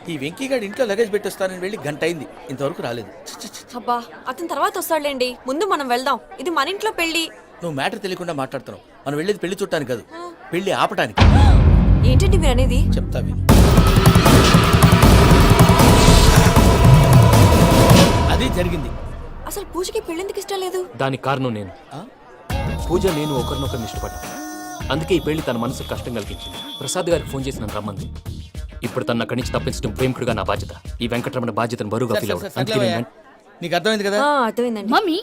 ఈ వెంకీగాడి ఇంట్లో లగేజ్ పెట్టొస్తానని వెళ్ళి గంట అయింది, ఇంతవరకు రాలేదు. అబ్బా అతని తర్వాత వస్తాడులేండి, ముందు మనం వెళ్దాం. ఇది మన ఇంట్లో పెళ్లి. నువ్వు మ్యాటర్ తెలియకుండా మాట్లాడుతున్నావు. మనం వెళ్ళేది పెళ్లి చుట్టానికి కాదు, పెళ్లి ఆపటానికి. ఏంటండి మీరు అనేది? చెప్తా విను. అది జరిగింది. అసలు పూజకి పెళ్ళెందుకు ఇష్టం లేదు? దానికి కారణం నేను. పూజ నేను ఒకరినొకరిని ఇష్టపడ్డా. అందుకే ఈ పెళ్లి తన మనసుకు కష్టం కలిగించింది. ప్రసాద్ గారికి ఫోన్ చేసి నన్ను రమ్మంది. ఇప్పుడు తన అక్కడి నుంచి తప్పించడం ప్రేమికుడుగా నా బాధ్యత. ఈ వెంకటరమణ బాధ్యతను బరువుగా ఫీల్ అవ్వడం. అందుకే నేను నీకు అర్థమైంది కదా? అర్థమైందండి. మమ్మీ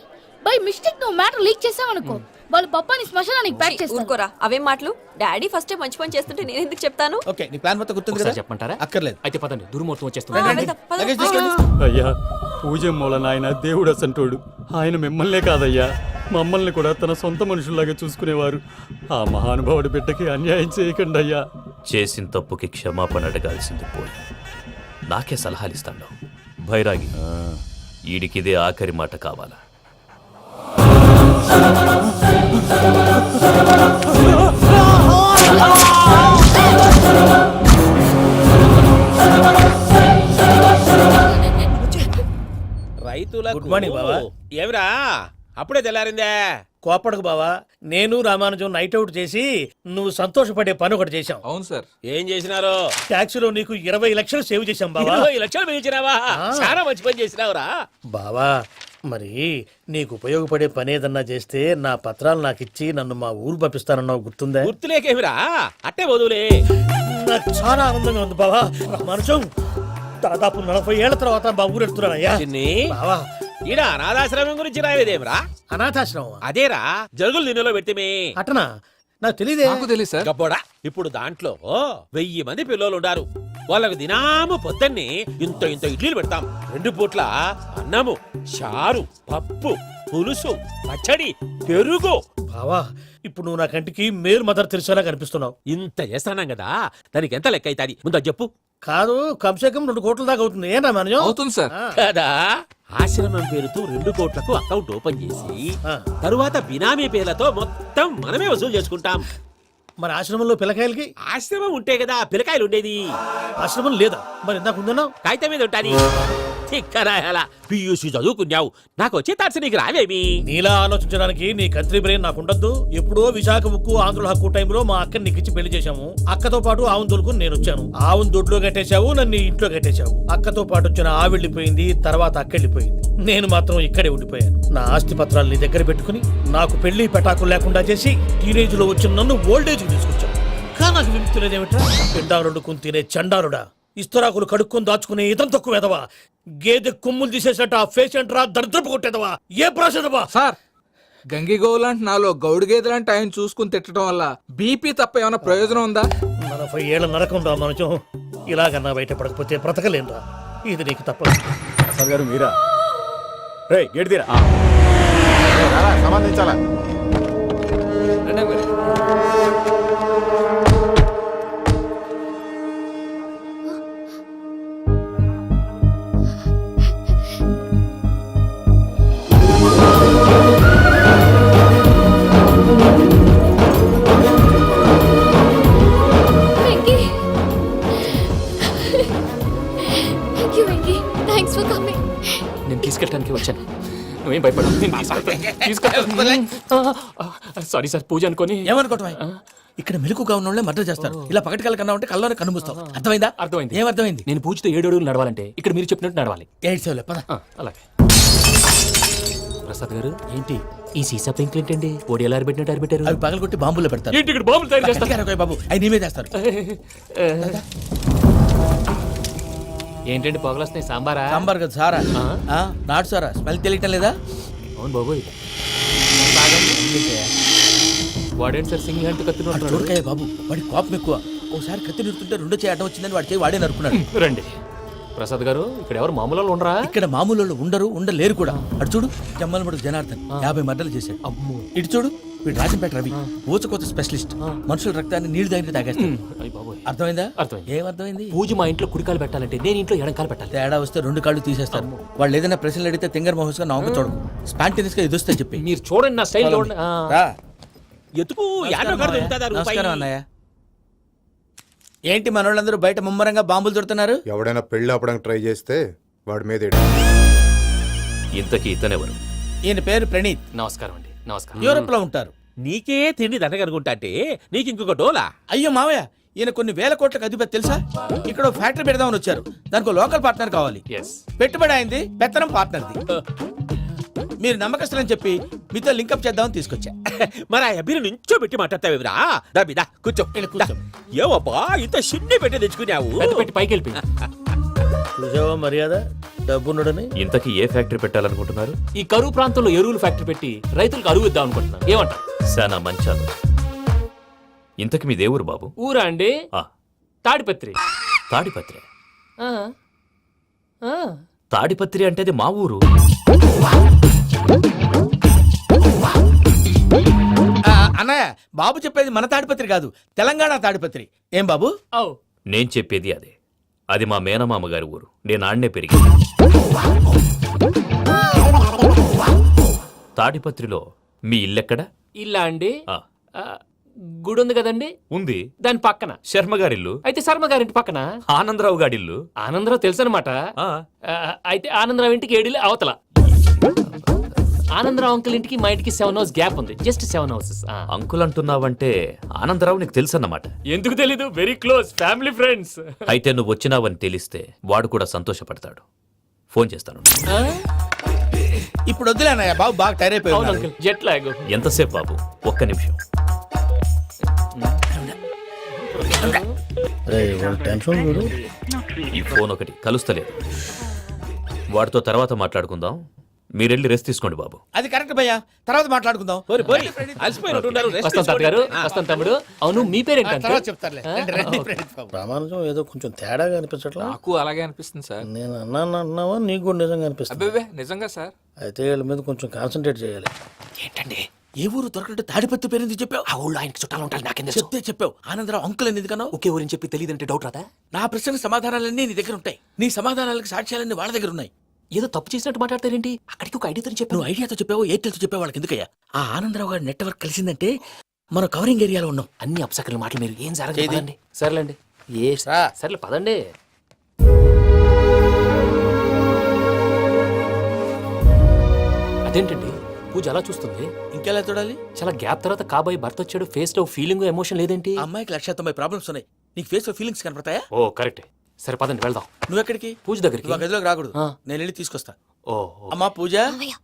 బై మిస్టేక్ నువ్వు మ్యాటర్ లీక్ చేసావనుకో, వాళ్ళు పప్పాని శ్మశానానికి ప్యాక్ చేస్తారు. ఊరుకోరా, అవేం మాటలు. డాడీ ఫస్ట్ మంచి పని చేస్తుంటే నేను ఎందుకు చెప్తాను? ఓకే, నీ ప్లాన్ మొత్తం గుర్తుంది ఒకసారి కదా? చెప్పమంటారా? అక్కర్లేదు. అయితే పదండి, దుర్ముహూర్తం రండి, వచ్చేస్తుంది. రండి. పద. లగేజ్ తీసుకోండి. అయ్యా, పూజ మూలన ఆయన దేవుడు అసంటోడు. ఆయన మిమ్మల్నే కాదయ్యా, మమ్మల్ని కూడా తన సొంత మనుషుల్లాగా చూసుకునేవారు. ఆ మహానుభావుడి బిడ్డకి అన్యాయం చేయకండి అయ్యా. చేసిన తప్పుకి క్షమాపణ అడగాల్సింది పోయి నాకే సలహాలు ఇస్తాడు భైరాగి. ఈడికిదే ఆఖరి మాట కావాలా? రైతులకు గుడ్ మార్నింగ్ బావా. ఏమిరా అప్పుడే తెల్లారిందే? కోపడకు బావా, నేను రామానుజం నైట్ అవుట్ చేసి నువ్వు సంతోషపడే పని ఒకటి చేశాం. అవును సార్. ఏం చేసినారు? ట్యాక్సీలో నీకు 20 లక్షలు సేవ్ చేశాం బావా. 20 లక్షలు మిగిల్చినావా? చాలా మంచి పని చేసినావురా బావా, మరి నీకు ఉపయోగపడే పని ఏదన్నా చేస్తే నా పత్రాలు నాకు ఇచ్చి నన్ను మా ఊరు పంపిస్తానన్నావు, గుర్తుందా? గుర్తులేకేమిరా, అట్టే వదులే. నాకు చాలా ఆనందంగా ఉంది బావా. రామానుజం, దాదాపు 40 ఏళ్ల తర్వాత మా ఊరు వెళ్తున్నానయ్యా. చిన్ని, బావా, ఈడ అనాథాశ్రమం గురించి రావేదేమిరా? అనాథాశ్రమం అదేరా, జరుగులు దీనిలో పెట్టిమే. అటనా? నాకు తెలియదే. నాకు తెలియదు సార్. గబ్బోడా, ఇప్పుడు దాంట్లో 1000 మంది పిల్లలు ఉండారు. వాళ్ళకు దినాము పొద్దున్నే ఇంత ఇంత ఇడ్లీలు పెడతాం. 2 పూట్ల అన్నము, చారు, పప్పు, పులుసు, పచ్చడి, పెరుగు. బావా, ఇప్పుడు నువ్వు నా కంటికి మేరు మదర్ తెలిసేలా కనిపిస్తున్నావు. ఇంత చేస్తానం కదా, దానికి ఎంత లెక్క అవుతుంది ముందు చెప్పు. కాదు, కంసే కం 2 కోట్ల దాకా అవుతుంది. ఏం రామానుజం? అవుతుంది సార్. కదా, ఆశ్రమం పేరుతో 2 కోట్లకు అకౌంట్ ఓపెన్ చేసి ఆ. తరువాత బినామీ పేర్లతో మొత్తం మనమే వసూలు చేసుకుంటాం. మరి ఆశ్రమంలో పిల్లకాయలకి? ఆశ్రమం ఉంటే కదా పిల్లకాయలు ఉండేది. ఆశ్రమం లేదా? మరి ఇందాక ఉందన్నావు. కాగితం మీద ఉంటాది. తిక్కరాయాల పియూసీ చదువుకున్నావు, నాకు వచ్చే తాట్స్ నీకు రావేమి? నీలా ఆలోచించడానికి నీ కత్రి బ్రెయిన్ నాకు ఉండద్దు. ఎప్పుడో విశాఖ ఉక్కు ఆంధ్రుల హక్కు టైంలో మా అక్కని నీకిచ్చి పెళ్లి చేశాము. అక్కతో పాటు ఆవును దొడుకుని నేను వచ్చాను. ఆవును దొడ్లో కట్టేశావు, నన్ను ఇంట్లో కట్టేశావు. అక్కతో పాటు వచ్చిన ఆవు వెళ్ళిపోయింది, తర్వాత అక్క వెళ్ళిపోయింది. నేను మాత్రం ఇక్కడే ఉండిపోయాను. నా ఆస్తి పత్రాలు నీ దగ్గర పెట్టుకుని నాకు పెళ్లి పెటాకులు లేకుండా చేసి టీనేజ్ లో వచ్చిన నన్ను ఓల్డేజ్ తీసుకొచ్చావు. కానీ నాకు విముక్తి లేదేమిట్రా? పిండారుడుకుని తినే చండారుడా, ఇస్తరాకులు కడుక్కొని దాచుకునే ఇతం తక్కువ ఎదవా, గేదె కొమ్ములు తీసేసట ఆ పేషెంట్ రా దరిద్రపు కొట్టేదవా, ఏ ప్రాసెదవా? సార్, గంగిగోవు లాంటి నాలో గౌడు గేదెలాంటి ఆయన చూసుకుని తిట్టడం వల్ల బీపీ తప్ప ఏమైనా ప్రయోజనం ఉందా? 40 ఏళ్ళ నరకం రా మనచం. ఇలాగన్నా బయటపడకపోతే బ్రతకలేనురా. ఇది నీకు తప్పదు. ప్రసాద్ గారు మీరా? రే గేట్ తీరా. సంబంధించాలా? నేను తీసుకెళ్ళడానికి వచ్చాను, నువ్వేం భయపడవు. సారీ సార్, పూజ అనుకోని. ఏమనుకోవటం? ఇక్కడ మెలకుగా ఉన్న వాళ్ళే మర్డర్ చేస్తారు. ఇలా పగటి కళ్ళ కన్నా ఉంటే కళ్ళలోనే కనుమూస్తావు. అర్థమైందా? అర్థమైంది. ఏమర్థమైంది? నేను పూజతో 7 అడుగులు నడవాలంటే ఇక్కడ మీరు చెప్పినట్టు నడవాలి. 8 సేవలే పద. అలాగే. ప్రసాద్ గారు, ఏంటి ఈ సీసా పెంకులు ఏంటండి? పొడి ఎలా అరబెట్టినట్టు అరబెట్టారు? అవి పగలగొట్టి బాంబులో పెడతారు. ఏంటి ఇక్కడ బాంబులు తయారు చేస్తారు? గట్టిగా అరవై బాబు, అవి నీవే చేస్తారు. ఏంటండి పొగలొస్తున్నాయి? సాంబారా? సాంబార్ కదా సారా. నాటు సారా. స్మెల్ తెలియటం లేదా? అవును బాబోయ్. వాడేంటి సార్ సింగిల్ హ్యాండ్ కత్తి నరుకుతున్నాడు? చూడకాయ బాబు, వాడి కోపం ఎక్కువ. ఒకసారి కత్తి నిరుతుంటే 2 చేయడం వచ్చిందని వాడి చేయి వాడే నరుకున్నాడు. రండి ప్రసాద్ గారు, ఇక్కడ ఎవరు మామూలు వాళ్ళు ఉండరా? ఇక్కడ మామూలు వాళ్ళు ఉండరు, ఉండలేరు కూడా. అటు చూడు, జమ్మలమడుగు జనార్దన్ 50 మర్డర్లు చేశాడు. అమ్మో. ఇటు చూడు, వీడు రాజంపేట రవి, ఊచకోత స్పెషలిస్ట్. మనుషుల రక్తాన్ని నీళ్లు దగ్గర తాగేస్తాడు. అర్థమైందా? అర్థమైంది. ఏమర్థమైంది? పూజ మా ఇంట్లో కుడికాలు పెట్టాలంటే నేను ఇంట్లో ఎడంకాలు పెట్టాలి. తేడా వస్తే 2 కాళ్ళు తీసేస్తారు. వాళ్ళు ఏదైనా ప్రశ్నలు అడిగితే తింగర్ మహోస్ గా నవ్వు చూడకు, స్పాంటినియస్ గా ఎదుస్తా చెప్పి. మీరు చూడండి నా స్టైల్. ఎతుకు యాడో కాడ దొరుకుతుందా రూపాయి? నమస్కారం అన్నయ్య. ఏంటి మనోళ్ళందరూ బయట ముమ్మరంగా బాంబులు దొరుకుతున్నారు? ఎవడైనా పెళ్లి ఆపడానికి ట్రై చేస్తే వాడి మీద ఇంతకీ ఇతనెవరు? ఈయన పేరు ప్రణీత్, నమస్కారం అండి, నమస్కారం. యూరోప్ లో ఉంటారు. నీకే తిండి దండగనుకుంటా అంటే నీకు ఇంకొక డోలా? అయ్యో మావయ్య, ఈయన కొన్ని వేల కోట్లకు అధిపతి తెలుసా? ఇక్కడ ఓ ఫ్యాక్టరీ పెడదామని వచ్చారు. దానికి లోకల్ పార్ట్నర్ కావాలి. ఎస్. పెట్టుబడి అయింది, పెత్తనం పార్ట్నర్ది. మీరు నమ్మకస్తులని చెప్పి మీతో లింకప్ చేద్దామని తీసుకొచ్చా. మరి ఆ అబ్బిని నుంచో పెట్టి మాట్లాడతావేమిరా? దాబిదా కూర్చో. ఇలా కూర్చో. ఏవబ్బా ఇంత సిన్ని పెట్టి తెచ్చుకున్నావు? పెద్ద పెట్టి పైకి వెళ్ళిపోయింది. చూసావా మర్యాద, డబ్బున్నడని. ఇంతకీ ఏ ఫ్యాక్టరీ పెట్టాలనుకుంటున్నారు? ఈ కరువు ప్రాంతంలో ఎరువులు ఫ్యాక్టరీ పెట్టి రైతులకు అరువు ఇద్దాం అనుకుంటున్నాను. ఏమంటారు? శానా మంచాలు. ఇంతకి మీ దేవురు బాబు? ఊరా అండి? ఆ, తాడిపత్రి. తాడిపత్రి. ఆ, ఆ. తాడిపత్రి అంటే అది మా ఊరు. అన్నయ్య, బాబు చెప్పేది మన తాడిపత్రి కాదు, తెలంగాణ తాడిపత్రి. ఏం బాబు? ఓ, నేను చెప్పేది అదే. అది మా మేనమామ గారి ఊరు. నేను ఆడనే పెరిగి. తాడిపత్రిలో మీ ఇల్లెక్కడ? ఇల్లా అండి? ఆ, ఆ, గుడి ఉంది కదండి, ఉంది. దాని పక్కన. శర్మ గారిల్లు. అయితే శర్మ గారింటి పక్కన ఆనందరావు గారిల్లు. ఆనందరావు తెలుసు అనమాట. ఆ, అయితే ఆనందరావు ఇంటికి ఏడిలే అవతల. ఆనందరావు అంకుల్ ఇంటికి మా ఇంటికి 7 హౌస్ గ్యాప్ ఉంది. Just 7 houses. అంకుల్ అంటున్నావంటే ఆనందరావు నీకు తెలుసన్నమాట. ఎందుకు తెలీదు? Very close family friends. అయితే నువ్వు వచ్చినావని తెలిస్తే వాడు కూడా సంతోషపడతాడు. ఫోన్ చేస్తాను. ఇప్పుడు వద్దులే అన్నయ్య, బాబు బాగా టైర్ అవును అయిపోయి. Uncle, jet lag. ఎంతసేపు బాబు? ఒక్క నిమిషం. టెన్షన్ చూడు. ఈ ఫోన్ ఒకటి కలుస్తలేదు. వాడితో తర్వాత మాట్లాడుకుందాం. మీరెళ్ళి రెస్ట్ తీసుకోండి బాబు. అది కరెక్ట్ భయ్యా, తర్వాత మాట్లాడుకుందాం. పోరి పోరి అలసిపోయినట్టున్నారు. రెస్ట్ వస్తాం తాత గారు, వస్తాం తమ్ముడు. అవును, మీ పేరేంటి తర్వాత అంకుల్? చెప్తారులే. రండి, రండి, ప్రణీత్ బాబు. ప్రామాణికం ఏదో కొంచెం తేడాగా అనిపించట్లా? నాకు అలాగే అనిపిస్తుంది సార్. నేను అన్నావా నీకు కూడా నిజంగా అనిపిస్తుంది? అబ్బే నిజంగా సార్. అయితే వీళ్ళ మీద కొంచెం కాన్సన్ట్రేట్ చేయాలి. ఏంటండి ఏ ఊరు దొరకట్టు తాడిపత్రి పేరు ఎందుకు చెప్పావు? ఆ ఊళ్ళో ఆయనకి చుట్టాలు ఉంటారు. నాకేం చెప్తే చెప్పావు. ఆనందరావు అంకుల్ అని ఎందుకన్నావు? ఒకే ఊరిని చెప్పి తెలియదంటే డౌట్ రాదా? నా ప్రశ్నకు సమాధానాలన్నీ నీ దగ్గర ఉంటాయి. నీ సమాధానాలకు సాక్ష్యాలన్నీ వాళ్ళ దగ్గర ఉన్నాయి. ఏదో తప్పు చేసినట్టు మాట్లాడతారేంటి? అక్కడికి ఒక ఐడియాతో చెప్పాను. నువ్వు ఐడియాతో చెప్పావు, ఎయిర్టెల్తో చెప్పావు, వాళ్ళకి ఎందుకయ్యా? ఆ ఆనందరావు గారి నెట్వర్క్ కలిసిందంటే మనం కవరింగ్ ఏరియాలో ఉన్నాం. అన్ని అప్సకర్ల మాటలు మీరు ఏం ఏది? జరగదండి. సర్లేండి. ఏ సర్లే పదండి. అదేంటండి పూజ అలా చూస్తుంది? ఇంకెలా చూడాలి? చాలా గ్యాప్ తర్వాత కాబోయే భర్త వచ్చాడు. ఫేస్ లో ఫీలింగ్ ఎమోషన్ లేదేంటి? ఆ అమ్మాయికి 190 ప్రాబ్లమ్స్ ఉన్నాయి. నీకు ఫేస్ లో ఫీలింగ్స్ కనపడతాయా? ఓ కరెక్ట్. సరే పదండి వెళ్దాం. నువ్వెక్కడికి? పూజ దగ్గరికి. నువ్వు ఆ గదిలోకి రాకూడదు. ఆ. నేను వెళ్ళి తీసుకొస్తా. ఓ అమ్మా పూజ, మావయ్య,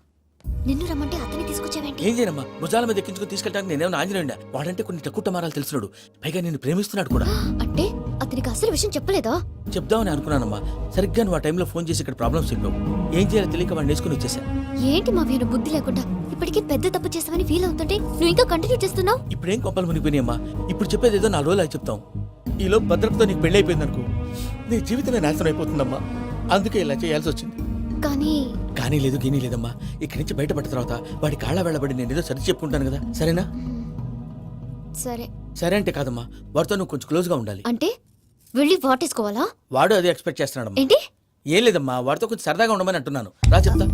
నిన్ను రమ్మంటే అతన్ని తీసుకొచ్చావేంటి? ఏం చేయనమ్మా? భుజాల మీద ఎక్కించుకుని తీసుకెళ్ళడానికి నేనేమన్నా ఆంజనేయుడా? వాడంటే కొన్ని తక్కువ మారాలు తెలిసినాడు. పైగా నేను ప్రేమిస్తున్నాడు కూడా. అంటే అతనికి అసలు విషయం చెప్పలేదా? చెప్దామని అనుకున్నానమ్మా. సరిగ్గా నువ్వు ఆ టైంలో ఫోన్ చేసి ఇక్కడ ప్రాబ్లమ్స్ చెప్పావు. ఏం చేయాలో తెలియక వాడిని వేసుకుని వచ్చేసా. ఏంటి మావయ్య బుద్ధి లేకుండా ఇప్పటికీ పెద్ద తప్పు చేస్తావని ఫీల్ అవుతుంటే నువ్వు ఇంకా కంటిన్యూ చేస్తున్నావు? ఇప్పుడేం కొప్పలు మునిగిపోయినాయమ్మా. ఇప్పుడు చెప్పేది ఏదో 4 రోజులు చెప్తాం. ఈలో భద్రతతో నీకు పెళ్లి అయిపోయింది అనుకో, నీ జీవితమే నాశనం అయిపోతుందమ్మా. అందుకే ఇలా చేయాల్సి వచ్చింది. కానీ లేదు గీనీ లేదమ్మా. ఇక్కడి నుంచి బయటపడ్డ తర్వాత వాడి కాళ్ళ వెళ్ళబడి నేను ఏదో సరి చెప్పుకుంటాను కదా, సరేనా? సరే. సరే అంటే కాదమ్మా, వాడితో నువ్వు కొంచెం క్లోజ్ గా ఉండాలి. అంటే వెళ్ళి వాటేసుకోవాలా? వాడు అదే ఎక్స్పెక్ట్ చేస్తున్నాడమ్మా. ఏంటి? ఏం లేదమ్మా, వాడితో కొంచెం సరదాగా ఉండమని అంటున్నాను. రా చెప్తా.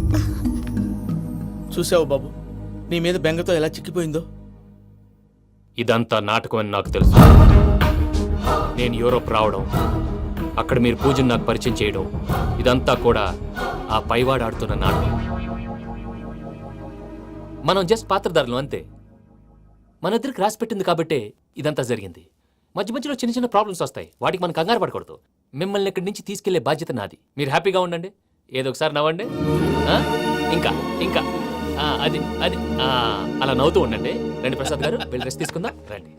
చూసావు బాబు, నీ మీద బెంగతో ఎలా చిక్కిపోయిందో. ఇదంతా నాటకం అని నాకు తెలుసు. నేను యూరోప్ రావడం, అక్కడ మీరు పూజను నాకు పరిచయం చేయడం, ఇదంతా కూడా ఆ పైవాడు ఆడుతున్న నాటకం. మనం జస్ట్ పాత్రధారులు అంతే. మన ఇద్దరికి రాసి పెట్టింది కాబట్టే ఇదంతా జరిగింది. మధ్య మధ్యలో చిన్న చిన్న ప్రాబ్లమ్స్ వస్తాయి. వాటికి మనం కంగారు పడకూడదు. మిమ్మల్ని ఇక్కడి నుంచి తీసుకెళ్లే బాధ్యత నాది. మీరు హ్యాపీగా ఉండండి. ఏదో ఒకసారి నవ్వండి. ఇంకా ఇంకా అది అది అలా నవ్వుతూ ఉండండి. రండి ప్రసాద్ గారు, వెళ్ళి రెస్ట్ తీసుకుందాం. రండి.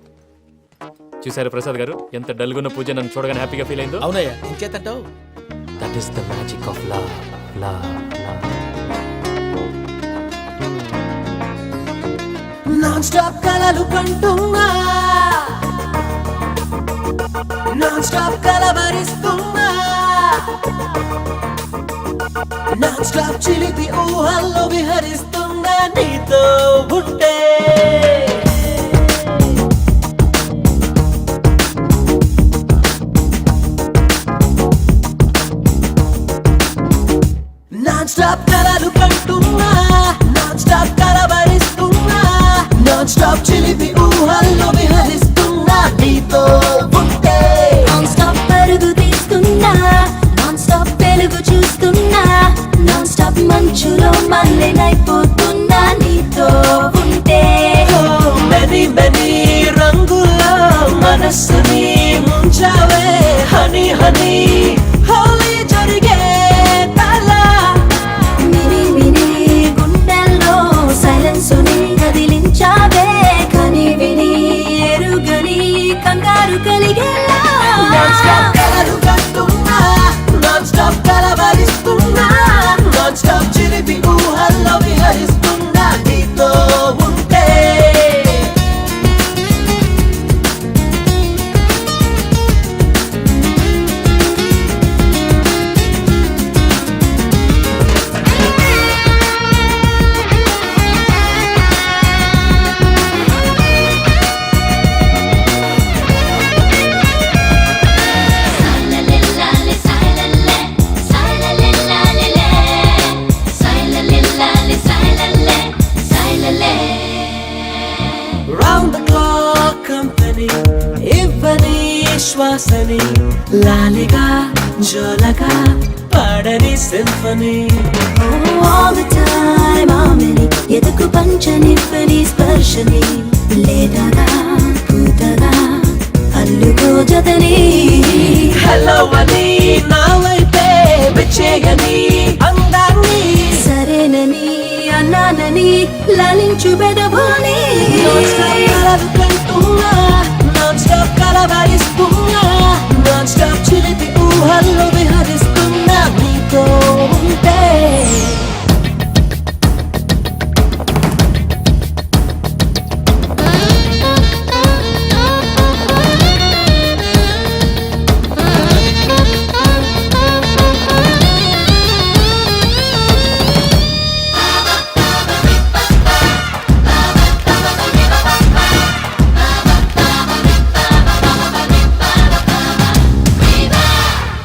చూసారు ప్రసాద్ గారు, ఎంత డల్గున్న పూజ నన్ను చూడగానే హ్యాపీగా ఫీల్ అయిందో. అవునయ్యా, ఇంకేతంటావు? That is the magic of love. Non stop కలలు కంటున్నా, నాన్ స్టాప్ కలవరిస్తున్నా, నాన్ స్టాప్ చిలిపి ఊహల్లో విహరిస్తున్నా నీతో ఉంటే. నాన్ స్టాప్ కలలు కంటున్నా, నాన్ స్టాప్ కలవరిస్తున్నా, నాన్ స్టాప్ చిలిపి ఊహల్లో విహరిస్తున్నా నీతో ఉంటే. హనీ హోలీ జరిగే తలా విని విని గుండెల్లో సైలెన్స్ ని కదిలించావే కని విని ఎరుగని కంగారు కలిగేలా నాన్ స్టాప్ కలలు కంటున్నా నాన్ స్టాప్ కలవరిస్తున్నా నాన్ స్టాప్ చిలిపి ఊహల్లో విహరిస్తున్నా నీతో ఉంటే రౌండ్ ద క్లాక్ కంపెనీ ఇవ్వని శ్వాసని లాలిగా జోలగా పాడని సింఫనీ all the time ఆమెని ఎదుకు పంచనివ్వని స్పర్శని లేతగా పూతగా అల్లుకో జతని హలో అని నా వైపే విచ్చేయని అందాన్ని సరేనని అన్నానని లాలించు బెదభూని నాన్ స్టాప్ కలలు కంటున్నా నాన్ స్టాప్ కలవరిస్తున్నా నాన్ స్టాప్ చిలిపి ఊహల్లో విహరిస్తున్నా నీతో ఉంటే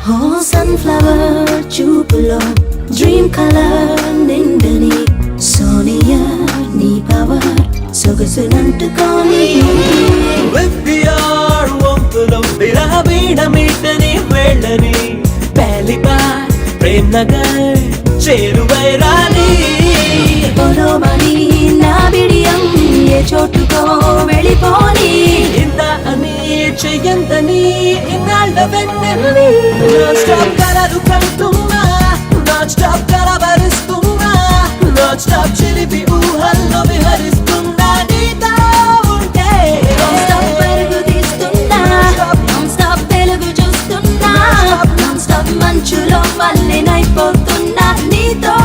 ఓ సన్ఫ్లవర్ చూపులో డ్రీమ్ కలర్ నిండని సోనియా నీ పవర్ సొగసునంటుకొని విప్పియార్ వంపులో విరహ వీణ మీటని వెళ్ళని పహలి బార్ ప్రేమ్ నగర్ చేరువై రాని పొలోమని నా బిడియం ఏ చోటుకో వెళ్ళిపోని ఇంత అని చెయ్యంతని ఇన్నాళ్ళ వెన్నెల్ని నాన్ స్టాప్ కలలు కంటున్నా నాన్ స్టాప్ కలవరిస్తున్నా నాన్ స్టాప్ చిలిపి ఊహల్లో విహరిస్తున్నా నీతో ఉంటే నాన్ స్టాప్ పరుగు తీస్తున్నా నాన్ స్టాప్ తెలుగు చూస్తున్నా నాన్ స్టాప్ మంచులో మల్లెనైపోతున్నా నీతో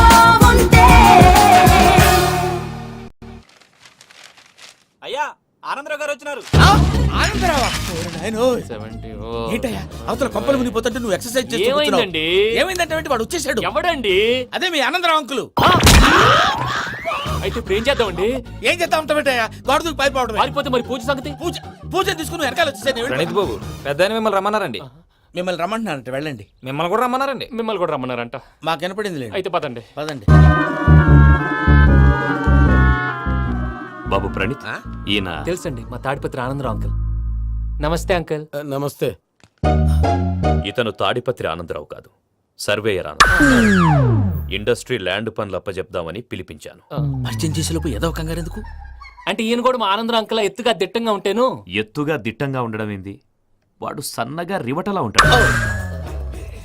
ఉంటే అయ్యా ఆనందరావు గారు వచ్చినారు. ఆనందరావా నాయనోయ్. 70. ఏంటయ్యా అవతల కొంపలు మునిగిపోతుంటే నువ్వు ఎక్సర్సైజ్ చేస్తూ కూర్చున్నావు. ఏమైందండి? ఏమైందంటే ఏంటి, వాడు వచ్చేసాడు. ఎవడండి? అదే మీ ఆనందరావు అంకులు. అయితే ఇప్పుడు ఏం చేద్దామండి? ఏం చేస్తా ఉంటావేంటయ్యా, గోడ దూకి పైపోవడమే. పారిపోతే మరి పూజ సంగతి? పూజ తీసుకుని వెనకాల వచ్చేసాను. ప్రణీత్ బాబు పెద్ద మిమ్మల్ని రమ్మన్నారండి. మిమ్మల్ని రమ్మంటున్నారంట, వెళ్ళండి. మిమ్మల్ని కూడా రమ్మన్నారండి. మిమ్మల్ని కూడా రమ్మన్నారంట. మాకు వినపడింది లేండి. అయితే పదండి. పదండి. బాబు ప్రణీత్, ఈయన తెలుసండి, మా తాడిపత్రి ఆనందరావు అంకుల్. నమస్తే అంకుల్. నమస్తే. ఇతను తాడిపత్రి ఆనందరావు కాదు, సర్వేయర్ ఆనందరావు. ఇండస్ట్రీ ల్యాండ్ పనులు అప్పచెప్దామని పిలిపించాను. పరిచయం చేసేలోపు ఏదో కంగారు ఎందుకు? అంటే ఈయన కూడా మా ఆనందరావు అంకుల్ ఎత్తుగా దిట్టంగా ఉంటాను. ఎత్తుగా దిట్టంగా ఉండడం ఏంది, వాడు సన్నగా రివటలా ఉంటాడు.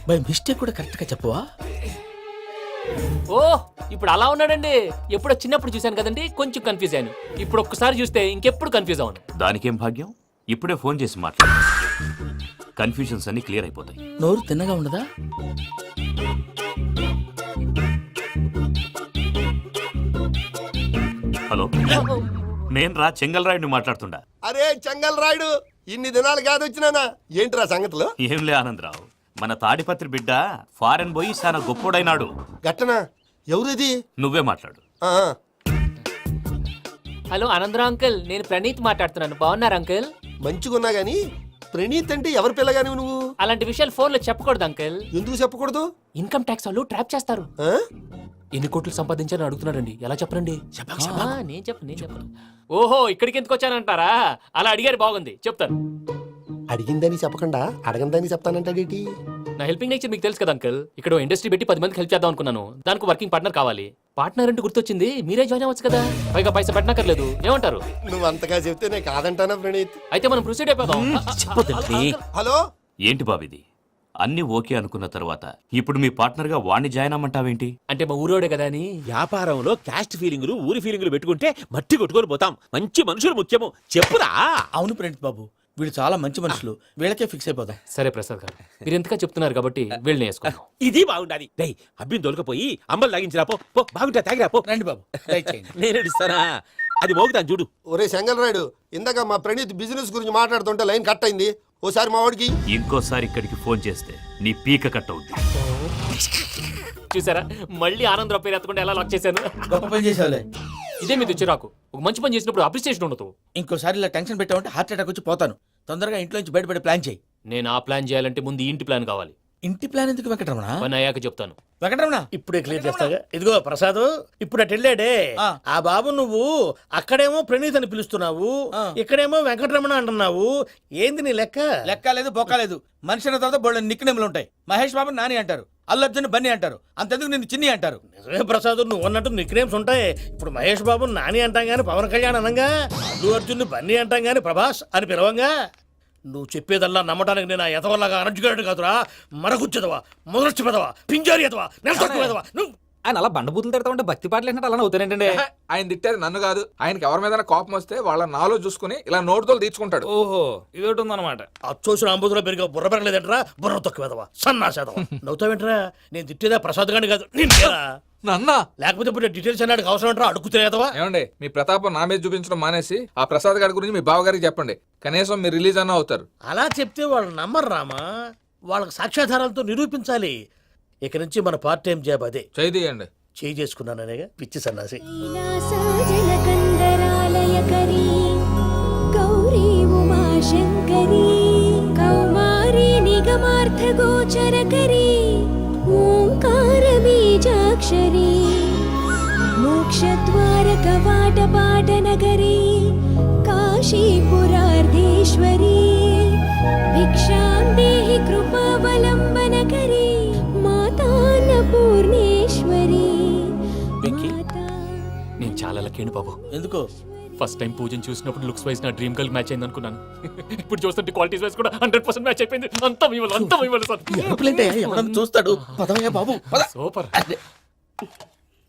బై మిస్టేక్ కూడా కరెక్ట్ గా చెప్పవా? ఓ ఇప్పుడు అలా ఉన్నాడండి. ఎప్పుడో చిన్నప్పుడు చూశాను కదండి, కొంచెం కన్ఫ్యూజ్ అయ్యాను. ఇప్పుడు ఒక్కసారి చూస్తే ఇంకెప్పుడు కన్ఫ్యూజ్ అవును. దానికేం భాగ్యం, ఇప్పుడే ఫోన్ చేసి మాట్లాడు. కన్ఫ్యూజన్స్ అన్ని క్లియర్ అయిపోతాయి. నోరు తిన్నగా ఉండదా? హలో, నేను రా చెంగల్రాయుడిని మాట్లాడుతుండా. అరే చెంగల్ రాయుడు, ఇన్ని దినాలు కాదు వచ్చినానా, ఏంట్రా సంగతులు? ఏంలే ఆనందరావు, మన తాడిపత్రి బిడ్డ ఫారెన్ పోయి చాలా గొప్పోడైనాడు. గట్టనా? ఎవరిది? నువ్వే మాట్లాడు. హలో ఆనందరావు అంకుల్, నేను ప్రణీత్ మాట్లాడుతున్నాను. బాగున్నారు అంకుల్? మంచిగున్నా గాని ప్రణీత్ అంటే ఎవరి పిల్లగాని నువ్వు? అలాంటి విషయాలు ఫోన్లో చెప్పకూడదు అంకుల్. ఎందుకు చెప్పకూడదు? ఇన్కమ్ ట్యాక్స్ వాళ్ళు ట్రాప్ చేస్తారు. ఎన్ని కోట్లు సంపాదించాలని అడుగుతున్నారండి. ఎలా చెప్పరండి? నేను చెప్పను. ఓహో, ఇక్కడికి ఎందుకు వచ్చానంటారా? అలా అడిగారు, బాగుంది, చెప్తాను. అడిగిందని చెప్పకుండా అడగందని చెప్తానంటాడేటి? నా హెల్పింగ్ నేచర్ మీకు తెలుసు కదా అంకుల్. ఇక్కడ ఇండస్ట్రీ పెట్టి 10 మందికి హెల్ప్ చేద్దాం అనుకున్నాను. దానికి వర్కింగ్ పార్ట్నర్ కావాలి. పార్ట్నర్ అంటే గుర్తొచ్చింది, మీరే జాయిన్ అవ్వచ్చు కదా. పైగా పైసా పెట్టనక్కర్లేదు. ఏమంటారు? నువ్వు అంతగా చెప్తేనే కాదంటానా ప్రణీత్? అయితే మనం ప్రొసీడ్ అయిపోదాం. హలో, ఏంటి బాబిది, అన్ని ఓకే అనుకున్న తర్వాత ఇప్పుడు మీ పార్ట్నర్గా వాణ్ణి జాయిన్ అమ్మంటావేంటి? అంటే మా ఊరోడే కదా అని. వ్యాపారంలో క్యాస్ట్ ఫీలింగులు ఊరి ఫీలింగులు పెట్టుకుంటే మట్టి కొట్టుకొని పోతాం. మంచి మనుషులు ముఖ్యము. చెప్పురా. అవును ప్రణీత్ బాబు, వీళ్ళు చాలా మంచి మనుషులు, వీళ్ళకే ఫిక్స్ అయిపోదాం. సరే ప్రసాద్ గారు, మీరు ఎంతగా చెప్తున్నారు కాబట్టి వీళ్ళని వేసుకున్నాం. ఇది బాగుండాలి. డై అబ్బిని దొలకపోయి అమ్మలు తాగించిరా పో. పో బాగుంటా తాగిరా పో. రండి బాబు, దయచేయండి. నేను ఇస్తానా? అది మోగుతాను చూడు. ఒరే సెంగల్ రాయుడు, ఇందాక మా ప్రణీత్ బిజినెస్ గురించి మాట్లాడుతుంటే లైన్ కట్ అయింది. ఓసారి మా వాడికి ఇంకోసారి ఇక్కడికి ఫోన్ చేస్తే నీ పీక కట్ అవుద్ది. చూసారా, మళ్ళీ ఆనందరావు పేరు ఎత్తకుండా ఎలా లాక్ చేశాను. గొప్ప పని చేసావులే. ఇదే మీద చిరాకు. ఒక మంచి పని చేసినప్పుడు అప్రిసియేషన్ ఉండదు. ఇంకోసారి ఇలా టెన్షన్ పెట్టామంటే హార్ట్ అటాక్ వచ్చి పోతాను. తొందరగా ఇంట్లో నుంచి బయటపడే ప్లాన్ చేయి. నేను ఆ ప్లాన్ చేయాలంటే ముందు ఈ ఇంటి ప్లాన్ కావాలి. ఇంటి ప్లాన్ ఎందుకు వెంకటరమణ? పని అయ్యాక చెప్తాను. వెంకటరమణ ఇప్పుడే క్లియర్ చేస్తాగా. ఇదిగో ప్రసాద్, ఇప్పుడు అటు వెళ్ళాడే ఆ బాబు, నువ్వు అక్కడేమో ప్రణీత్ అని పిలుస్తున్నావు, ఇక్కడేమో వెంకటరమణ అంటున్నావు. ఏంది నీ లెక్క? లెక్క లేదు, బొక్క లేదు. మనిషి అన్న తర్వాత బోళ్ళ నిక్నెములు ఉంటాయి. మహేష్ బాబు నాని అంటారు, అల్లు అర్జున్ బన్నీ అంటారు, అంతెందుకు నిన్ను చిన్ని అంటారు. నిజమే ప్రసాద్, నువ్వు అన్నట్టు నిక్నేమ్స్ ఉంటాయి. ఇప్పుడు మహేష్ బాబు నాని అంటాం గాని పవన్ కళ్యాణ్ అనంగా, అల్లు అర్జున్ బన్నీ అంటాం గాని ప్రభాస్ అని పిలవంగా. నువ్వు చెప్పేదల్లా నమ్మటానికి నేను ఎతవల్లాగా అనర్జుగాడు కాదురా. మరగుచ్చదవా, మొదలచ్చి పెదవా, పింజారి ఎదవా, నెలసొక్కు పెదవా. నువ్వు ఆయన అలా బండబూతులు తిడతా ఉంటే భక్తి పాటలు ఏంటంటే అలా అవుతానంటే. ఆయన తిట్టేది నన్ను కాదు, ఆయనకి ఎవరి మీద కోపం వస్తే వాళ్ళ నాలో చూసుకుని ఇలా నోటుతో తీర్చుకుంటాడు. ఓహో, ఇదొకటి ఉందన్నమాట. అచ్చోసిన అంబుధులో పెరిగే బుర్ర పెరగలేదంటరా, బుర్ర తొక్కు వెదవా, సన్నాసేదవా. నవ్వుతావేంట్రా? నేను తిట్టేదా ప్రసాద్ గాని కాదు, నిన్నేరా. నన్నా లేకపోతే ఇప్పుడు డీటెయిల్స్ అన్నాడు అవసరం అంటారా? అడుగుతాయేదవా. ఏమండి, మీ ప్రతాపం నా మీద చూపించడం మానేసి ఆ ప్రసాద్ గారి గురించి మీ బావగారికి చెప్పండి. కనీసం మీరు రిలీజ్ అన్న అవుతారు. అలా చెప్తే వాళ్ళు నమ్మరు రామా. వాళ్ళకి సాక్ష్యాధారాలతో నిరూపించాలి. ఇక నుంచి మన పార్ట్ టైం జాబ్ అదే. చేయండి. చేయి చేసుకున్నాననేగా పిచ్చి సన్నాసి. గౌరీ ఉమాశంకరీ కౌమారీ నిగమార్థగోచరకరీ ఓంకార బీజాక్షరీ మోక్షద్వార కవాట పాటనగరీ కాశీపురార్ధేశ్వరీ భిక్షాం దేహి కృపావలంబనకరీ మాతాన్నపూర్ణేశ్వరీ. నేను చాలా లక్కీ బాబు. ఎందుకో? ఫస్ట్ టైం పూజను చూసినప్పుడు లుక్స్ వైజ్ నా డ్రీమ్ గర్ల్ మ్యాచ్ అయింది అనుకున్నాను. ఇప్పుడు చూస్తుంటే క్వాలిటీస్ వైజ్ కూడా 100% మ్యాచ్ అయిపోయింది. అంతా మీ వల్ల సార్. ఎవరన్నా చూస్తాడు. పదవయ్యా బాబు, పద. సూపర్.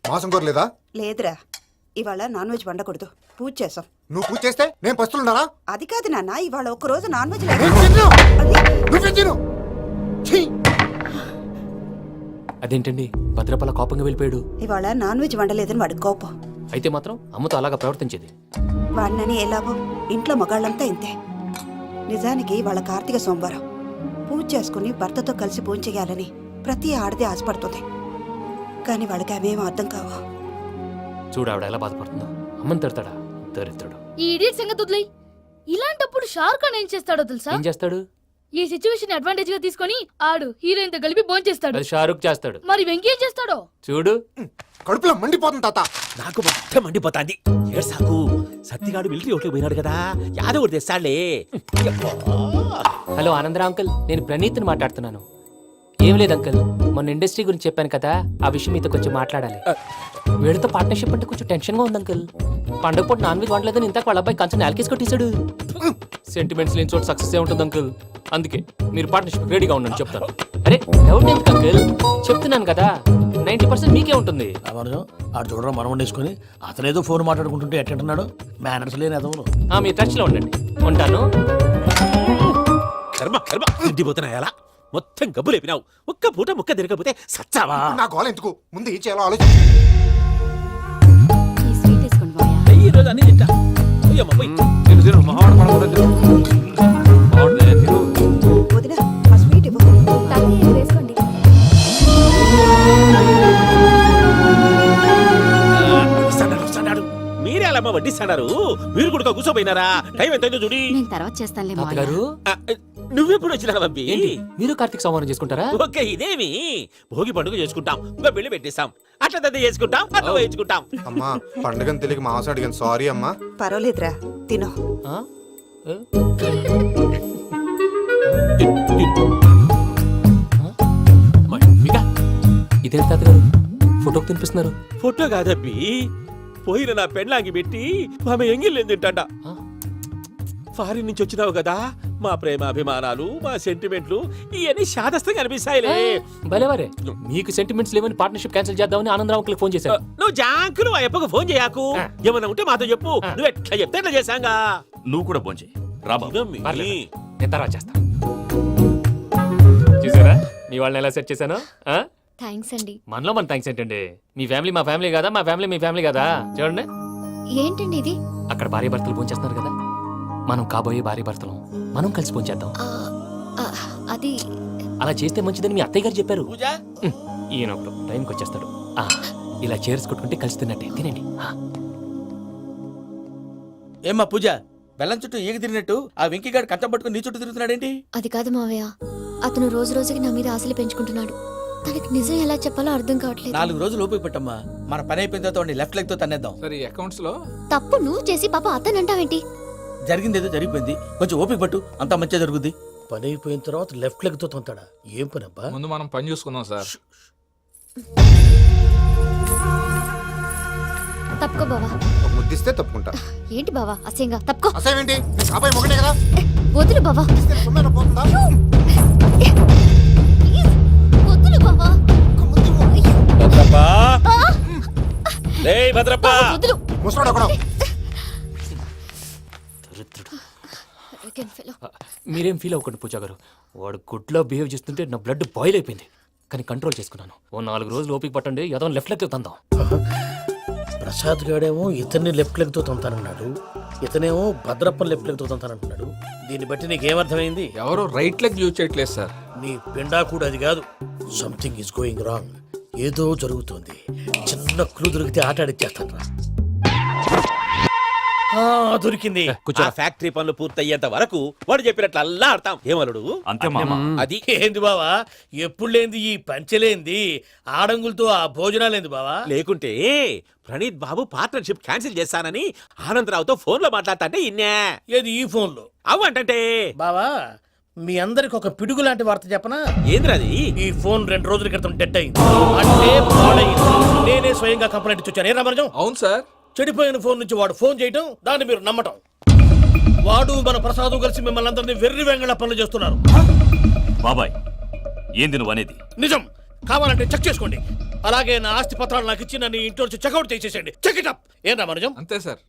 మాసం కోరలేదా? లేదురా, ఇవాళ నాన్ వెజ్ వండకూడదు. పూజ చేసాం. నువ్వు పూజ చేస్తే నేను పస్తులున్నారా? అది కాదు నాన్న, ఇవాళ ఒక్కరోజు నాన్ వెజ్ అదేంటండి భద్రపల కోపంగా వెళ్ళిపోయాడు? ఇవాళ నాన్ వెజ్ వండలేదని వాడి కోపం. అయితే మాత్రం అమ్మతో అలాగా ప్రవర్తించేది. వాడినని ఎలాగో ఇంట్లో మగాళ్ళంతా ఇంతే. నిజానికి వాళ్ళ కార్తీక సోమవారం పూజ చేసుకుని భర్తతో కలిసి పూజ చేయాలని ప్రతి ఆడది ఆశపడుతుంది. కానీ వాళ్ళకి అవేమో అర్థం కావు. చూడు ఆవిడ ఎలా బాధపడుతుందో. అమ్మని తిడతాడా దరిద్రుడు. ఈ ఇడియట్ సంగతి వదిలేయ్. ఇలాంటప్పుడు షారుఖ్ ఖాన్ ఏం చేస్తాడో తెలుసా? ఏం చేస్తాడు? ఈ సిచ్యువేషన్ అడ్వాంటేజ్ గా తీసుకొని ఆడు హీరోయిన్ తో కలిపి బోన్ చేస్తాడు. అది షారుఖ్ చేస్తాడు. మరి వెంకీ ఏం చేస్తాడో చూడు. కడుపులో మండిపోతుంది తాత. నాకు మొత్తం మండిపోతాంది. సాకు సత్తిగాడు మిలిటరీ ఒకటి పోయినాడు కదా, యాదవ్ ఒకటి తెస్తాడులే. హలో ఆనందరా అంకుల్, నేను ప్రణీత్ని మాట్లాడుతున్నాను. ఏం లేదు అంకుల్, మొన్న ఇండస్ట్రీ గురించి చెప్పాను కదా, ఆ విషయం మీతో కొంచెం మాట్లాడాలి. వీడితో పార్ట్నర్షిప్ అంటే కొంచెం టెన్షన్ గా ఉంది అంకుల్. పండగ పూట నాన్ వెజ్ వండలేదని ఇంతకు వాళ్ళ అబ్బాయి కంచెం నేలకేసి కొట్టేశాడు. సెంటిమెంట్స్ లేని చోట సక్సెస్ ఏ ఉంటుంది అంకుల్. అందుకే మీరు పార్ట్నర్షిప్ రెడీగా ఉండండి చెప్తాను. అరే డౌట్ ఎందుకు అంకుల్, చెప్తున్నాను కదా 90% మీకే ఉంటుంది. ఆడు చూడడం మనం వండేసుకొని అతనేదో ఫోన్ మాట్లాడుకుంటుంటే ఎట్టంటున్నాడు. మేనర్స్ లేని అదవును. మీ టచ్ లో ఉండండి. ఉంటాను. కర్మ కర్మ తిండిపోతున్నాయలా మొత్తం గబ్బు లేపినావు. ఒక్క పూట ముక్క తిరగకపోతే సచ్చావా? నా గోల ఎందుకు, ముందు ఏం చేయాలో ఆలోచించు. ఈ స్వీట్ వేసుకోండి బాయ్. ఈ రోజు అన్ని తింటా. పోయమ్మ, పోయ్. వదినా, ఆ స్వీట్ ఇవ్వు. తాతయ్య వేసుకోండి. వస్తాడు. మీరే అలా అమ్మ వడ్డిస్తాడారు. మీరు కూడా కూర్చోపోయినారా? టైం ఎంతైందో చూడి. నేను తర్వాత చేస్తానులే తాతగారు. నువ్వెప్పుడు వచ్చినా బంబి? ఏంటి మీరు కార్తీక సంహారం చేసుకుంటారా? ఓకే, ఇదేమి భోగి పండుగ చేసుకుంటాం, ఇంకా పెళ్లి పెట్టేస్తాం, అట్లా దద్ద చేసుకుంటాం, అట్లా వేయించుకుంటాం. అమ్మా పండుగని తెలియక మాంసం అడిగాను, సారీ అమ్మా. పర్వాలేదురా, తినో. ఇదేంటి తాతగారు ఫోటోకి తినిపిస్తున్నారు? ఫోటో కాదబ్బి, పోయిన నా పెళ్ళాంగి పెట్టి ఆమె ఎంగిల్లేం తింటాడ. ఫారిన్ నుంచి వచ్చినావు కదా, మా ప్రేమ అభిమానాలు మా సెంటిమెంట్లు ఇవన్నీ శాదస్తంగా అనిపిస్తాయిలే. భలేవారే, మీకు సెంటిమెంట్స్ లేవని పార్ట్నర్షిప్ క్యాన్సిల్ చేద్దామని ఆనందరావు అంకుల్ ఫోన్ చేశారు. నువ్వు జాంకులు ఆ అప్పకు ఫోన్ చేయకు. ఏమన్నా ఉంటే మాతో చెప్పు. నువ్వు ఎట్లా చెప్తే ఎట్లా చేశాంగా. నువ్వు కూడా ఫోన్ చేయి రాబా. పర్లేదు, నేను తర్వాత చేస్తా. చూసారా మీ వాళ్ళని ఎలా సెట్ చేశాను? థ్యాంక్స్ అండి. మనలో మన థ్యాంక్స్ ఏంటండి? మీ ఫ్యామిలీ మా ఫ్యామిలీ కదా, మా ఫ్యామిలీ మీ ఫ్యామిలీ కదా. చూడండి, ఏంటండి ఇది? అక్కడ భార్య భర్తలు ఫోన్ చేస్తున్నారు కదా, మనం కాబోయే భార్య భర్తలు మనం కలిసి ఫోన్ చేద్దాం. అది అలా చేస్తే మంచిదని మీ అత్తయ్య గారు చెప్పారు. పూజ ఈయన ఒకడు టైంకి వచ్చేస్తాడు. ఇలా చేర్స్ కొట్టుకుంటే కలిసి తిన్నట్టే. తినండి. ఏమ్మా పూజ, బెల్లం చుట్టూ ఈగ తిరిగినట్టు ఆ వెంకీగాడు కంచం పట్టుకుని నీ చుట్టూ తిరుగుతున్నాడేంటి? అది కాదు మావయ్య, అతను రోజు రోజుకి నా మీద ఆశలు పెంచుకుంటున్నాడు. తనకి నిజం ఎలా చెప్పాలో అర్థం కావట్లేదు. 4 రోజులు ఓపిక పట్టమ్మా, మన పని అయిపోయిన తర్వాత లెఫ్ట్ లెగ్ తో తన్నేద్దాం. సరే అకౌంట్స్ లో తప్పు నువ్వు చేసి పాప అతను అంటావేంటి? జరిగింది ఏదో జరిగిపోయింది, కొంచెం ఓపిక పట్టు, అంతా మంచిగా జరుగుద్ది. పని అయిపోయిన తర్వాత లెఫ్ట్ లెగ్ తో తొంతాడా? ఏం పని అబ్బా? ముందు మనం పని చూసుకుందాం సార్. తప్పుకో బావా. ఒక ముద్దిస్తే తప్పుకుంటా. ఏంటి బావా అసహ్యంగా? తప్పుకో. అసేమేంటి? నీ కాబోయే మొగనే కదా. వదులు బావా. ఇస్తే సొమ్మేనా పోతుందా? వదులు బావా. భద్రప్పా, ఏయ్ భద్రప్పా, వదులు. ముసరాడు అక్కడ. Arrogant fellow. మీరేం ఫీల్ అవ్వకండి పూజా గారు. వాడు గుడ్లో బిహేవ్ చేస్తుంటే నా బ్లడ్ బాయిల్ అయిపోయింది, కానీ కంట్రోల్ చేసుకున్నాను. ఓ 4 రోజులు ఓపిక పట్టండి, ఏదో లెఫ్ట్ లెగ్ తందాం. ప్రసాద్ గాడేమో ఇతన్ని లెఫ్ట్ లెగ్ తో తొంతానన్నాడు, ఇతనేమో భద్రప్ప లెఫ్ట్ లెగ్ తో తొంతానంటున్నాడు. దీన్ని బట్టి నీకేమర్థమైంది? ఎవరు రైట్ లెగ్ యూజ్ చేయట్లేదు సార్. నీ పిండా కూడా అది కాదు. Something is going wrong. ఏదో జరుగుతోంది. చిన్న క్లూ దొరికితే ఆట ఆడిచ్చేస్తాను రా. దొరికింది. ఆ ఫ్యాక్టరీ పనులు పూర్తయ్యేంత వరకు వాడు చెప్పినట్లు అల్లా ఆడతాం. ఏమలుడు అంతే మామ. అది ఏంది బావా, ఎప్పుడు లేంది ఈ పంచలేంది, ఆడంగులతో ఆ భోజనాలేంది బావా? లేకుంటే ప్రణీత్ బాబు పార్ట్నర్షిప్ క్యాన్సిల్ చేస్తానని ఆనందరావుతో ఫోన్ లో మాట్లాడతాంటే ఇన్నే. ఏది ఈ ఫోన్ లో? అవ్వంటే బావా, మీ అందరికి ఒక పిడుగు లాంటి వార్త చెప్పనా? ఏంద్రది? ఈ ఫోన్ 2 రోజుల క్రితం డెడ్ అయింది, అంటే పాడైంది. నేనే స్వయంగా కంప్లైంట్ ఇచ్చి వచ్చాను. ఏ రామరాజం? అవును సార్. చెడిపోయిన ఫోన్ నుంచి వాడు ఫోన్ చేయటం, దాన్ని మీరు నమ్మటం. వాడు మన ప్రసాదు కలిసి మిమ్మల్ని అందరినీ వెర్రి వెంగళ పనులు చేస్తున్నారు. బాబాయ్, ఏంది నువ్వు అనేది? నిజం. కావాలంటే చెక్ చేసుకోండి. అలాగే నా ఆస్తి పత్రాలు నాకు ఇచ్చి నన్ను ఇంట్లో నుంచి చెక్అౌట్ చేసేసండి. Check it up. ఏం రామరాజం? అంతే సార్.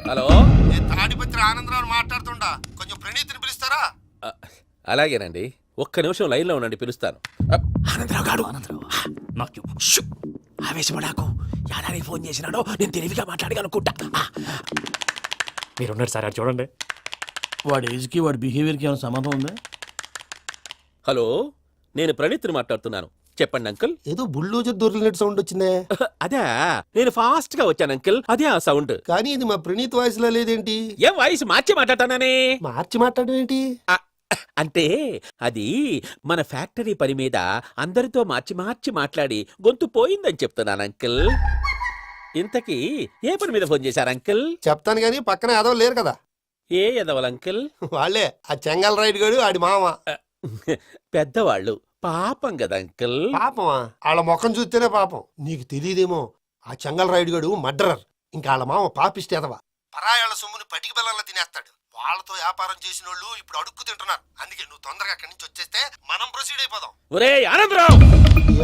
హలో, నేను తాడిపత్రి ఆనందరావు మాట్లాడుతుండా, కొంచెం ప్రణీతిని పిలుస్తారా? అలాగేనండి. ఒక్క నిమిషం లైన్ లో ఉండండి, పిలుస్తాను. ఆనందరావు గాడు. నాకు ఆవేశపడాకు. యాదాని ఫోన్ చేసినాడో నేను తెలివిగా మాట్లాడగలనుకుంటా. మీరున్నారు సార్, అది చూడండి. వాడి ఏజ్కి వాడి బిహేవియర్కి ఏమైనా సంబంధం ఉందా? హలో, నేను ప్రణీత్ని మాట్లాడుతున్నాను. చెప్పండి అంకుల్. ఏదో బుల్డోజర్ దొరికినట్టు సౌండ్ వచ్చిందే. అదే, నేను ఫాస్ట్ గా వచ్చాను అంకుల్. అదే ఆ సౌండ్. కానీ ఇది మా ప్రణీత్ వాయిస్ లో లేదేంటి? ఏం వాయిస్ మార్చి మాట్లాడతానని? మార్చి మాట్లాడడం ఏంటి? అంటే అది మన ఫ్యాక్టరీ పని మీద అందరితో మార్చి మార్చి మాట్లాడి గొంతు పోయిందని చెప్తున్నాను అంకుల్. ఇంతకీ ఏ పని మీద ఫోన్ చేశారు అంకుల్? చెప్తాను గానీ పక్కన ఏదో లేరు కదా. ఏ ఎదవల్ అంకుల్? వాళ్ళే ఆ చెంగల్ రైడ్ గడు ఆడి మామ. పెద్దవాళ్ళు, పాపం కదా అంకుల్. పాపమా? వాళ్ళ ముఖం చూస్తేనే పాపం. నీకు తెలియదేమో, ఆ చెంగల్ రైడ్ గడు మర్డరర్. ఇంకా వాళ్ళ మామ పాపిస్తేదవా. పరాయాళ్ళ సొమ్ముని పటికి బెల్లంలో తినేస్తాడు. వాళ్ళతో వ్యాపారం చేసిన వాళ్ళు ఇప్పుడు అడుక్కు తింటున్నారు. అందుకే నువ్వు తొందరగా అక్కడి నుంచి వచ్చేస్తే మనం ప్రొసీడ్ అయిపోదాం. ఒరే ఆనందరావు,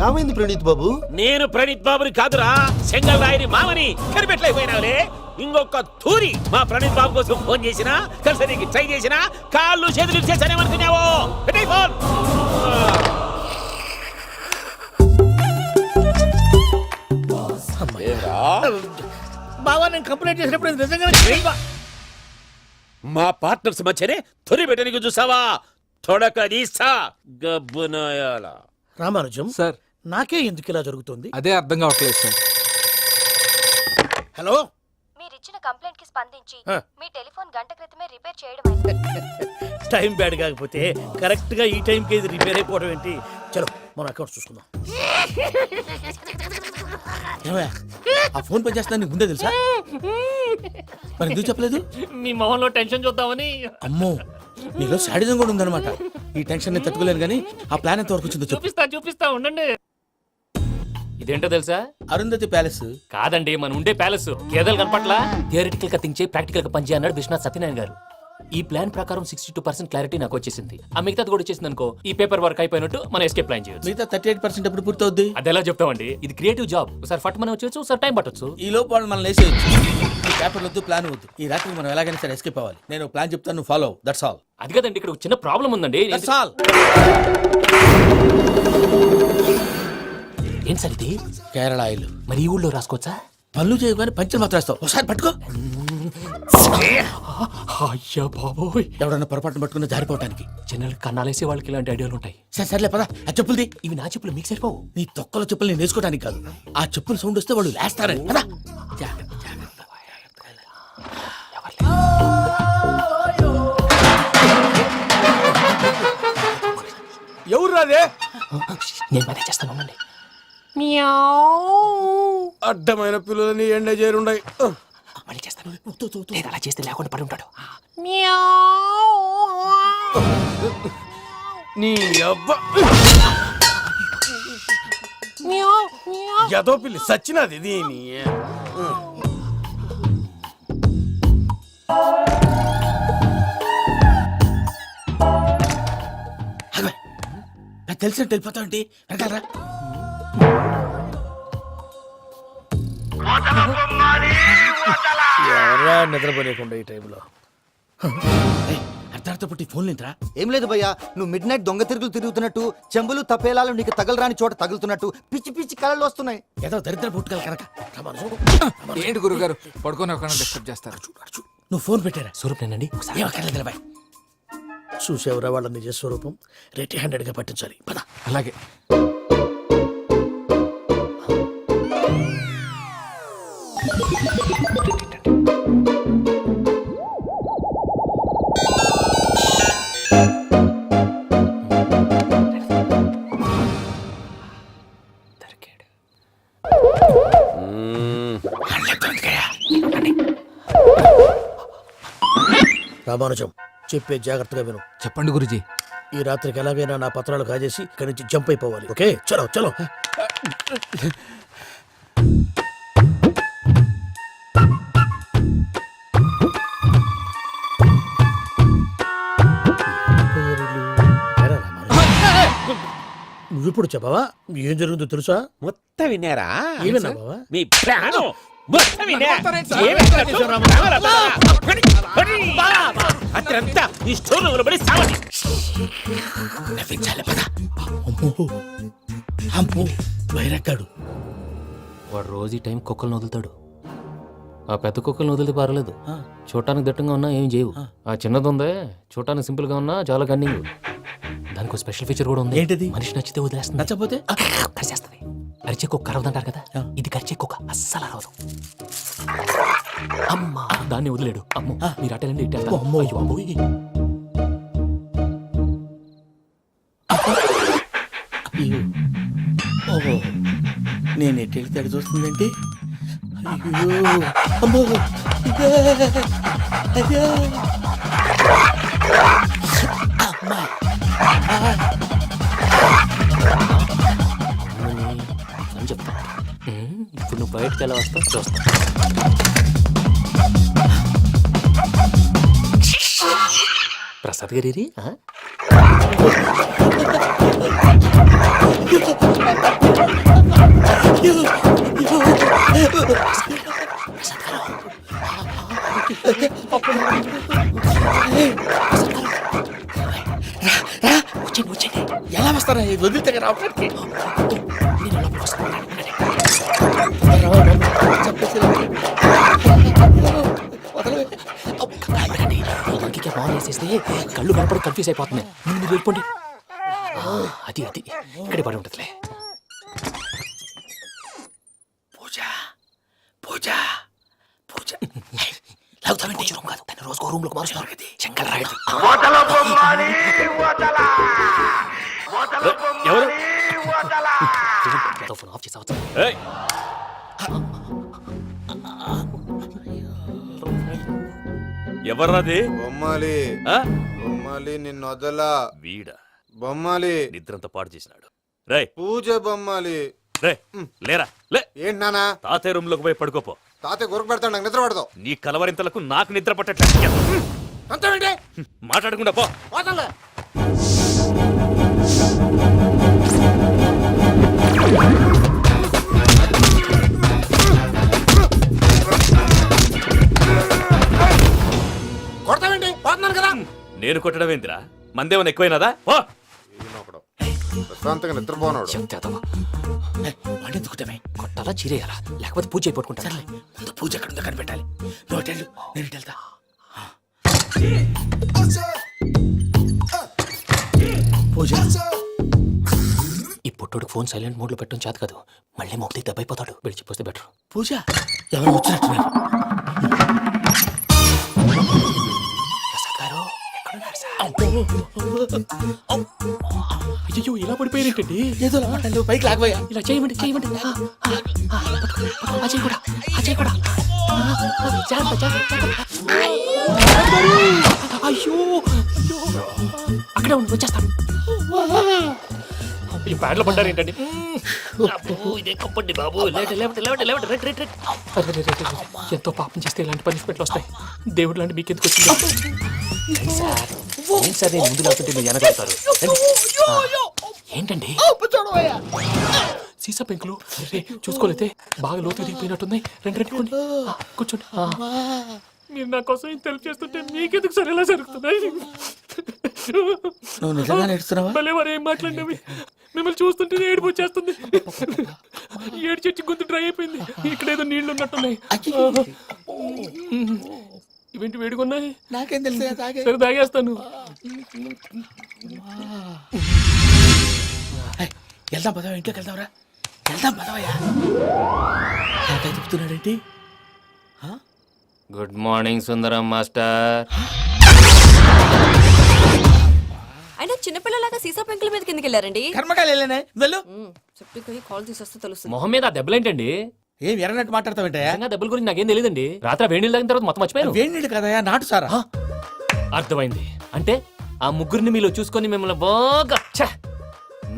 ఏమైంది ప్రణీత్ బాబు? నేను ప్రణీత్ బాబుని కాదురా, సెంగల్ రాయని మామని. కనిపెట్టలేకపోయినావులే. ఇంకొక తూరి మా ప్రణీత్ బాబు కోసం ఫోన్ చేసినా, కలిసి నీకు ట్రై చేసినా, కాళ్ళు చేతులు చేశానేమనుకున్నావో. పెట్టేయ్ ఫోన్. బావా, నేను కంప్లైంట్ చేసినప్పుడు ఇది నిజంగానే మా పార్ట్నర్స్ మధ్యనే తొలి పెట్టడానికి చూసావా? తొడక తీస్తా గబ్బునాయాల. రామానుజం సార్, నాకే ఎందుకు ఇలా జరుగుతుంది? అదే అర్థం కావట్లేదు సార్. హలో, మీరిచ్చిన కంప్లైంట్ కి స్పందించి మీ టెలిఫోన్ గంట క్రితమే రిపేర్ చేయడం. టైం బ్యాడ్ కాకపోతే కరెక్ట్ గా ఈ టైంకి ఇది రిపేర్ అయిపోవడం ఏంటి? చలో మన అకౌంట్ చూసుకుందాం. ఏమయ్యా, ఆ ఫోన్ పని చేస్తున్నా నీకు ముందే తెలుసా? మరి ఎందుకు చెప్పలేదు? మీ మొహంలో టెన్షన్ చూద్దామని. అమ్మో, నీలో శాడిజం కూడా ఉందన్నమాట. ఈ టెన్షన్ ని తట్టుకోలేను కానీ ఆ ప్లాన్ ఎంత వరకు వచ్చిందో చెప్పు. చూపిస్తా ఉండండి. ఇదేంటో తెలుసా? అరుంధతి ప్యాలెస్. కాదండి, మన ఉండే ప్యాలెస్. గేదెలు కనపట్లా? థియరిటికల్ గా థింక్ చేయి, ప్రాక్టికల్ గా పనిచేయ అన్నాడు విశ్వనాథ్ సత్యనారాయణ గారు. ఈ ప్లాన్ ప్రకారం 62% క్లారిటీ నాకు వచ్చేసింది. ఆ మిగతాది కూడా వచ్చేసింది అనుకో, ఈ పేపర్ వర్క్ అయిపోయినట్టు మనం ఎస్కేప్ ప్లాన్ చేయొచ్చు. మిగతా 38% ఎప్పుడు పూర్తవుద్ది? అది ఎలా చెప్తామండి? ఇది క్రియేటివ్ జాబ్. ఒకసారి ఫట్ మనం వచ్చేచ్చు, ఒకసారి టైం పట్టొచ్చు. ఈ లోపు వాళ్ళు మనం లేసేయచ్చు. ఈ పేపర్ వద్దు, ప్లాన్ వద్దు. ఈ రాత్రి మనం ఎలాగైనా సరే ఎస్కేప్ అవ్వాలి. నేను ప్లాన్ చెప్తాను, నువ్వు ఫాలో. That's all. అది కదండి, ఇక్కడ ఒక చిన్న ప్రాబ్లం ఉందండి. That's all. ఏం సార్ ఇది? కేరళ ఆయిల్. మరి ఈ ఊళ్ళో రాసుకోవచ్చా? పనులు చేయగానే పంచర్ మాత్రం వేస్తావు. ఒకసారి పట్టుకో. అయ్యా బాబోయ్, ఎవడన్నా పొరపాటున పట్టుకున్న జారిపోవటానికి. జనరల్ కన్నాలేసే వాళ్ళకి ఇలాంటి ఐడియాలు ఉంటాయి. సర్లే పదా, ఆ చెప్పులది. ఇవి నా చెప్పులు, మీకు సరిపోవు. నీ తొక్కల చెప్పులు నేను వేసుకోవడానికి కాదు, ఆ చెప్పులు సౌండ్ వస్తే వాళ్ళు లేస్తారని. పదా. ఎవరు రాదే? నేను మేనేజ్ చేస్తాను, ఉండండి. అడ్డమైన పిల్లలని ఎండ చేరుండయి. మళ్ళీ చేస్తాను. లేదు, అలా చేస్తే లేకుండా పడి ఉంటాడు. నీ అబ్బా ఎదో పిల్లి సచ్చినది దీని. నాకు తెలిసినట్టు వెళ్ళిపోతావంటి. వెనకాలరా. ఎవరా నిద్రపోలేకుండా ఈ టైంలో? అర్ధార్థ పుట్టి ఫోన్ లేంట్రా. ఏం లేదు భయ్యా, నువ్వు మిడ్ నైట్ దొంగ తిరుగులు తిరుగుతున్నట్టు, చెంబులు తపేలాలు నీకు తగలరాని చోట తగులుతున్నట్టు పిచ్చి పిచ్చి కళలు వస్తున్నాయి. ఏదో దరిద్ర పుట్టుకల కనుక. ఏంటి గురుగారు పడుకొని ఒక డిస్టర్బ్ చేస్తారు? నువ్వు ఫోన్ పెట్టారా? స్వరూప్ నేనండి. ఏమక్కర్లేదు. చూసేవరా వాళ్ళ నిజ స్వరూపం. రెట్టి హ్యాండెడ్ గా పట్టించాలి. పద. అలాగే. రామానుజం, చెప్పే జాగ్రత్తగా విను. చెప్పండి గురుజీ. ఈ రాత్రికి ఎలాగైనా నా పత్రాలు కాజేసి ఇక్కడి నుంచి జంప్ అయిపోవాలి. ఓకే, చలో చలో. నువ్విప్పుడు చెప్పవా ఏం జరుగుతుందో తెలుసా? మొత్తం విన్నారా? ఏమన్నా బావా? మీ ప్లాను మొత్తం విన్నా. అత్రంతా ఈ స్టోర్ రూమ్ లో పడి సావండి. నవ్వించాలి. పద. అమ్మో అమ్మో, వైరక్కాడు. వాడు రోజు ఈ టైం కుక్కలను వదులుతాడు. ఆ పెద్ద కుక్కలను వదిలితే పర్లేదు, చూడటానికి దట్టంగా ఉన్నా ఏం చేయవు. ఆ చిన్నది ఉందే, చూడటానికి సింపుల్ గా ఉన్నా చాలా కన్నింగ్. దానికి ఒక స్పెషల్ ఫీచర్ కూడా ఉంది. ఏంటిది? మనిషి నచ్చితే వదిలేస్తుంది, నచ్చపోతే కరిచేస్తుంది. అరిచే కుక్క అరవదంటారు కదా, ఇది కరిచే కుక్క అస్సలు అరవదు. అమ్మా, దాన్ని వదిలేడు. అమ్మో, మీరు అటెండి ఇటు వెళ్తారు. అమ్మో. అయ్యో, అమ్మోయ్. ఓహో, నేను ఎటు వెళ్తాడు చూస్తుందంటే. అయ్యో అమ్మో, అయ్యో అమ్మా. అని చెప్తా. ఇప్పుడు నువ్వు బయటకు ఎలా వస్తావు చూస్తా. ప్రసాద్ గారి వచ్చేయండి. ఎలా వస్తారా? వదిలితే రావడానికి. బాగా వేసేస్తే కళ్ళు కనపడి కన్ఫ్యూజ్ అయిపోతుంది. మీరు వెళ్ళిపోండి. అది అది ఇక్కడే పడి ఉంటుందిలే. పూజ పూజ పూజ లాగుతామంటే రూమ్ కాదు, తన రోజుకో రూమ్ లోకి మారుస్తున్నారు కదా. చెంగల్ రాయుడు. ఎవరు? ఏయ్! ఎవర్రాది బొమ్మాలి ఆ? బొమ్మాలి నిన్ను వదలా వీడా బొమ్మాలి నిద్రంతా పాడు చేసినాడు. రేయ్ పూజ బొమ్మాలి రే లేరా లే ఏంటి నానా తాతయ్య రూమ్ లోకి పోయి పడుకోపో. తాతయ్య గురకు పెడతాడు నాకు నిద్ర పడతావు నీ కలవరింతలకు నాకు నిద్ర పట్టట్లేదు. అంతేంటి మాట్లాడకుండా పో. పోతాలే కొడతావేంటి పోతున్నాను కదా నేను కొట్టడం ఏందిరా? మందేమన్నా ఎక్కువైనదా? పో. ప్రశాంతంగా నిద్రపోనాడు వాడెందుకుంటామే కొట్టాలా చీరేయాలా లేకపోతే పూజ అయిపోట్టుకుంటా. సర్లే ముందు పూజ ఎక్కడ ఉందో కనిపెట్టాలి. నువ్వు అటు వెళ్ళు, నేను ఇటు వెళ్తా. పూజ ఈ పుట్టోడికి ఫోన్ సైలెంట్ మోడ్ లో పెట్టడం చేత కాదు. మళ్ళీ మొక్కి దెబ్బైపోతాడు. విడిచిపోతే బెటర్. పూజ ఎవరు వచ్చినట్టున్నారు? ప్రసాద్ గారు ఎక్కడున్నారు సార్? అయ్యో ఇలా పడిపోయారేంటండి? ఏదో మాట్లాడు, పైకి లాగబోయా. ఇలా చేయమండి చేయమండి. అజయ్ కూడా అజయ్ కూడా జాగ్రత్త, జాగ్రత్త, జాగ్రత్త. అయ్యో అయ్యో. అక్కడే ఉండి వచ్చేస్తాను. ఈ బ్యాడ్లో పడ్డారు ఏంటండి? ఇదే కప్పండి బాబు. ఎంతో పాపం చేస్తే ఇలాంటి పనిష్మెంట్లు వస్తాయి. దేవుడు లాంటి మీకు ఎందుకు వచ్చింది సార్? ఏం సార్ నేను ముందు లేకుంటే మీరు వెనకాడతారు. ఏంటండి సీసా పెంకులు చూసుకోలేతే బాగా లోతు దిగిపోయినట్టున్నాయి. రెండు కూర్చోండి. మీరు నా కోసం ఇంత హెల్ప్ చేస్తుంటే మీకెందుకు సరే ఎలా జరుగుతున్నాయి? నువ్వు నిజంగా నేర్చుతున్నావా? భలే వారు ఏం మాట్లాడినవి. మిమ్మల్ని చూస్తుంటే ఏడుపు వచ్చేస్తుంది. ఏడు చెట్టు గొంతు డ్రై అయిపోయింది. ఇక్కడ ఏదో నీళ్లు ఉన్నట్టున్నాయి. ఇవేంటి వేడుకున్నాయి? నాకేం తెలుసు, సరే తాగేస్తాను. వెళ్దాం పదవా, ఇంట్లోకి వెళ్దాంరా. వెళ్దాం పదవయ్యా. నాకై చెప్తున్నాడేంటి? గుడ్ మార్నింగ్ సుందరం మాస్టర్. అయినా చిన్నపిల్లలాగా సీసా పెంకుల మీద కిందకి వెళ్ళారండి. కర్మకాయలు వెళ్ళానే, వెళ్ళు. చెప్పి కాల్ తీసేస్తే తెలుస్తుంది. మొహం మీద ఆ దెబ్బలేంటండి? ఏం ఎర్రనట్టు మాట్లాడతావేంటయ్యా? నిజంగా దెబ్బల గురించి నాకేం తెలియదండి. రాత్రి వేడి నీళ్ళు తాగిన తర్వాత మొత్తం మర్చిపోయాను. వేడి నీళ్ళు కదయ్యా, నాటు సారా. అర్థమైంది. అంటే ఆ ముగ్గురిని మీలో చూసుకొని మిమ్మల్ని బాగా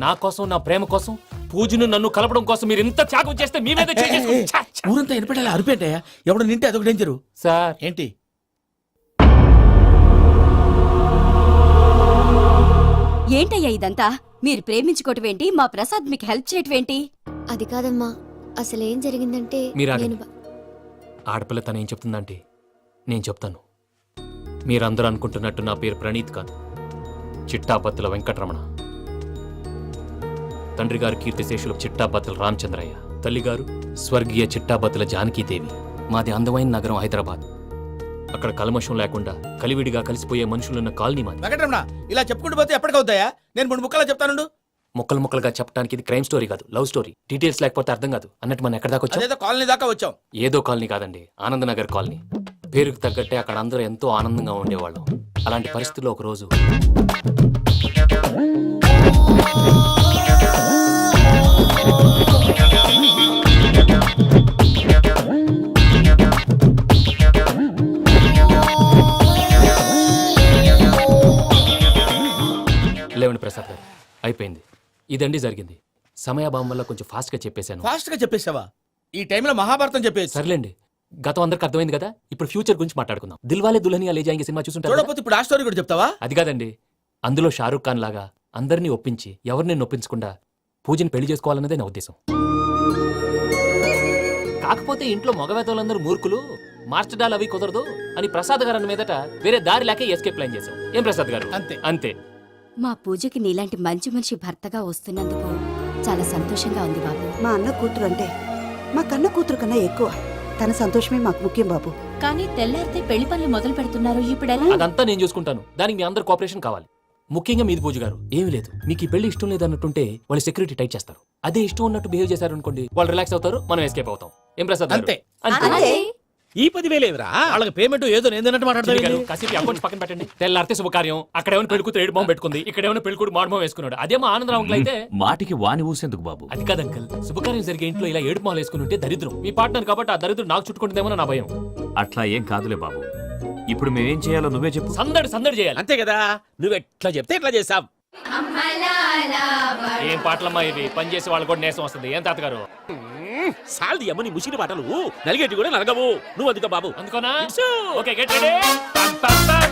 నా కోసం, నా ప్రేమ కోసం, పూజను నన్ను కలపడం కోసం మీరు ఇంత త్యాగం చేస్తే మీ మీద ఊరంతా ఎనపెట్టాలి అరిపేంటయ్యా. ఎవడు నింటే అదొక డేంజరు. సార్ ఏంటి? ఏంటయ్యా ఇదంతా? మీరు ప్రేమించుకోవటం ఏంటి? మా ప్రసాద్ మీకు హెల్ప్ చేయటం ఏంటి? అది కాదమ్మా, అసలు ఏం జరిగిందంటే మీరు ఆడపిల్ల తను ఏం చెప్తుందంటే నేను చెప్తాను. మీరందరూ అనుకుంటున్నట్టు నా పేరు ప్రణీత్ కాదు, చిట్టాపత్తుల వెంకటరమణ. తండ్రి గారు కీర్తిశేషులు చిట్టాపత్తుల రామచంద్రయ్య, తల్లిగారు స్వర్గీయ చిట్టాపత్తుల జానకీదేవి. మాది అందమైన నగరం హైదరాబాద్. అక్కడ కల్మషం లేకుండా కలివిడిగా కలిసిపోయే మనుషులున్న కాలనీ మాది. వెంకటరమణ, ఇలా చెప్పుకుంటూ పోతే ఎప్పటికవుతాయా? నేను 3 ముక్కలా చెప్తాను. ముక్కలు ముక్కలుగా చెప్పడానికి ఇది క్రైమ్ స్టోరీ కాదు, లవ్ స్టోరీ. డీటెయిల్స్ లేకపోతే అర్థం కాదు. అన్నట్టు మనం ఎక్కడ దాకా వచ్చాం? అదేదో కాలనీ దాకా వచ్చాం. ఏదో కాలనీ కాదండి, ఆనందనగర్ కాలనీ. పేరుకు తగ్గట్టే అక్కడ అందరూ ఎంతో ఆనందంగా ఉండేవాళ్ళం. అలాంటి పరిస్థితుల్లో ఒక రోజు లేవండి ప్రసాద్ గారు, అయిపోయింది. ఇదండి జరిగింది. సమయాభావం వల్ల కొంచెం ఫాస్ట్ గా చెప్పేశాను. ఫాస్ట్ గా చెప్పేసావా? ఈ టైంలో మహాభారతం చెప్పేసి. సర్లేండి, గతం అందరికి అర్థమైంది కదా. ఇప్పుడు ఫ్యూచర్ గురించి మాట్లాడుకుందాం. దిల్వాలే దుల్హనియా లే జాయేంగే సినిమా చూసుంటారు. చూడకపోతే ఇప్పుడు ఆ స్టోరీ కూడా చెప్తావా? అది కాదండి, అందులో షారూఖ్ ఖాన్ లాగా అందరినీ ఒప్పించి ఎవరిని నొప్పించకుండా పూజని పెళ్లి చేసుకోవాలన్నదే నా ఉద్దేశం. కాకపోతే ఇంట్లో మగవేతలందరూ మూర్ఖులు, మాస్టర్ డాల్ అవి కుదరదు అని ప్రసాద్ గారు అన్న మీదట వేరే దారి లేక ఎస్కేప్ ప్లాన్ చేశాం. ఏం ప్రసాద్ గారు? అంతే అంతే. మా పూజకి నీలాంటి మంచి మనిషి భర్తగా వస్తున్నందుకు చాలా సంతోషంగా ఉంది బాబు. మా అన్న కూతురు అంటే మా కన్న కూతురు కన్నా ఎక్కువ. తన సంతోషమే మాకు ముఖ్యం బాబు. కానీ తెల్లారితే పెళ్లి పనులు మొదలు పెడుతున్నారు, ఇప్పుడు ఎలా? అదంతా నేను చూసుకుంటాను. దానికి మీ అందరు కోఆపరేషన్ కావాలి. ముఖ్యంగా మీది పూజ గారు. ఏమీ లేదు, మీకు ఈ పెళ్లి ఇష్టం లేదన్నట్టుంటే వాళ్ళు సెక్యూరిటీ టైట్ చేస్తారు. అదే ఇష్టం ఉన్నట్టు బిహేవ్ చేశారు అనుకోండి, వాళ్ళు రిలాక్స్ అవుతారు, మనం ఎస్కేప్ అవుతాం. ఏం ప్రసాద్ గారు? అంతే. అంతే. ఈ 10,000 ఏమిరా? వాళ్ళకి పేమెంట్ ఏదో నేను తిన్నట్టు చిన్ని గారు, మాట్లాడతాను. కాసేపు అకౌంట్స్ పక్కన పెట్టండి. తెల్లారితే శుభకార్యం. అక్కడ ఏమైనా పెళ్ళికూతురు ఏడు బాంబు పెట్టుకుంది, ఇక్కడ ఏమైనా పెళ్ళికూడు మాడు బాంబు వేసుకున్నాడు. అదేమో ఆనందరావు అంకుల్ అయితే మాటికి వాని ఊసేందుకు బాబు? అది కాదు అంకుల్, శుభకార్యం జరిగే ఇంట్లో ఇలా ఏడు మాలు వేసుకుని ఉంటే దరిద్రం. మీ పార్ట్నర్ కాబట్టి ఆ దరిద్రం నాకు చుట్టుకుంటుందేమో నా భయం. అట్లా ఏం కాదులే బాబు. ఇప్పుడు మేమేం చేయాలో నువ్వే చెప్పు. సందడి సందడి చేయాలి. అంతే కదా, నువ్వు ఎట్లా చెప్తే ఎట్లా చేసాం. ఏం పాటలమ్మా ఇవి? పని చేసి వాళ్ళు కూడా నేసం వస్తుంది. ఏం తాతగారు? సాల్ది అమ్మని ముసిరి పాటలు నలిగేటి కూడా నలగవు. నువ్వు అందుకో బాబు. అందుకోనా? ఇట్సు. Okay, get ready. పం, పం, పం.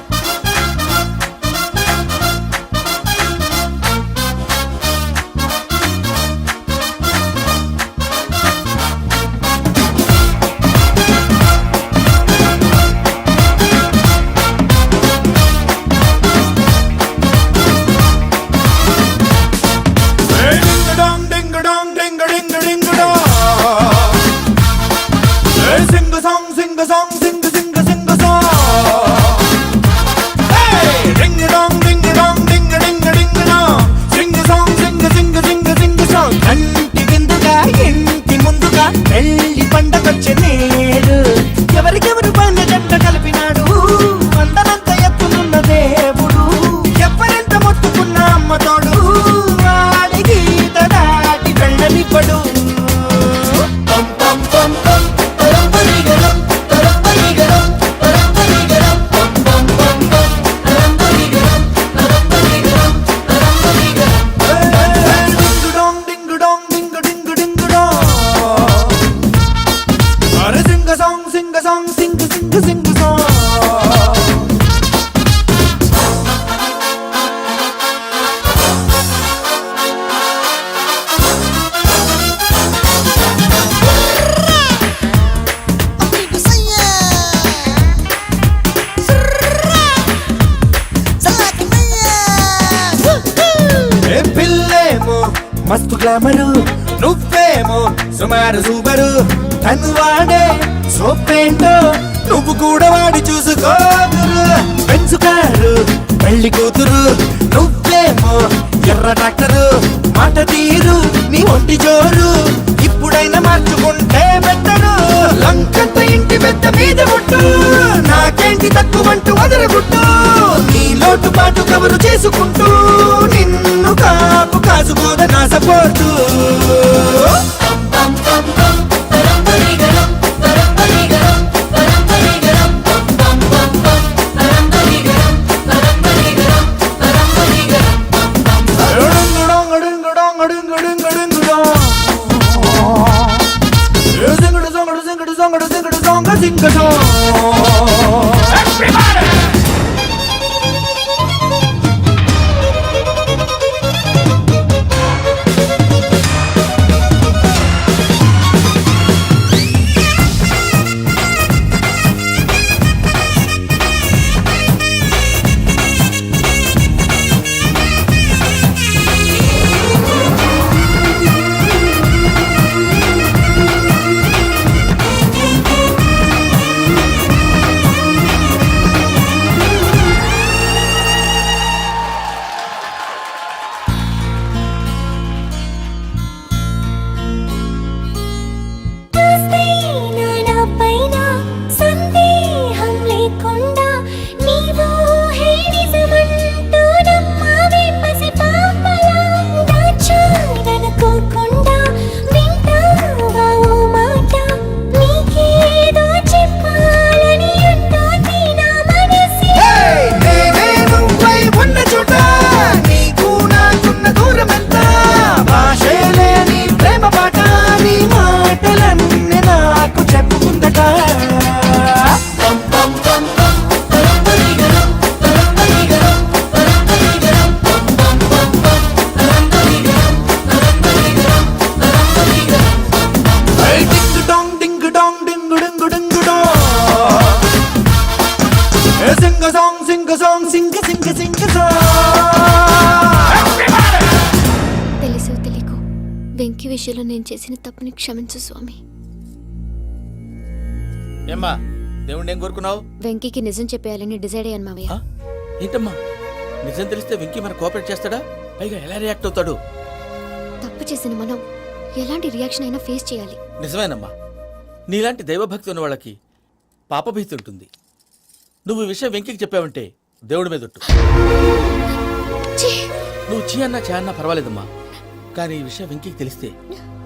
కంటి విందుగా ఇంటి ముందుగా పెళ్లి పండగొచ్చే నేడు ఎవరికెవరు పైన జంట కలిపినాడు అందరంత ఎత్తునున్న దేవుడు ఎవరెంత మొత్తుకున్న అమ్మతోడు వాడి గీత దాటి వెళ్ళనివ్వడు. పం పం పం పం పరంపరిగరం పరంపరిగరం పరంపరిగరం పం పం పం పం పరంపరిగరం పరంపరిగరం పరంపరిగరం. డింగు డోంగ్ డింగు డోంగ్ డింగు డింగు డింగు డోంగ్. అరే సింగ సాంగ్ సింగ సాంగ్ సింగ సింగ సింగ సాంగ్. ఏ పిల్లేమో మస్తు గ్లామరు, నువ్వేమో సుమారు సూపరు. తను వాడే సోపేంటో నువ్వు కూడా వాడి చూసుకోదురు. పెంచుకారు పెళ్లి కూతురు, నువ్వేమో ఎర్ర ట్రాక్టరు. మాట తీరు నీ ఒంటి జోరు, ఇప్పుడైనా మార్చుకుంటే బెట్టరు. లంకంత ఇంటి పెద్ద మీద ముట్టు, నాకేంటి తక్కువంటూ వదలగుట్టు. నీ లోటు పాటు కవరు చేసుకుంటూ నిన్ను కాపు కాసుకోద నా సపోర్టు. పం పం పం పరంపరిగరం పరంపరిగరం పరంపరిగరం పం పం పం పం పరంపరిగరం పరంపరిగరం పరంపరిగరం పం పం పం. డింగు డోంగ్ డింగు డోంగ్ డింగు డింగు డింగు డోంగ్. సింగుడు సొంగుడు సింగుడు సొంగుడు సింగుడు సొంగ సింగ సొంగ్. Everybody! తెలుసో తెలియకో వెంకీ విషయంలో నేను చేసిన తప్పుని క్షమించు స్వామి. ఏమ్మా దేవుణ్ణి ఏం కోరుకున్నావు? వెంకీకి నిజం చెప్పేయాలని డిసైడ్ అయ్యాను మావయ్య. ఏంటమ్మా నిజం తెలిస్తే వెంకీ మన కోఆపరేట్ చేస్తాడా? పైగా ఎలా రియాక్ట్ అవుతాడు? తప్పు చేసిన మనం ఎలాంటి రియాక్షన్ అయినా ఫేస్ చేయాలి. నిజమేనమ్మా, నీలాంటి దైవభక్తి ఉన్న వాళ్ళకి పాపభీతి ఉంటుంది. నువ్వు ఈ విషయం వెంకికి చెప్పావంటే దేవుడి మీద ఒట్టు. నువ్వు చీ అన్నా చే అన్నా పర్వాలేదమ్మా, కానీ ఈ విషయం వెంకికి తెలిస్తే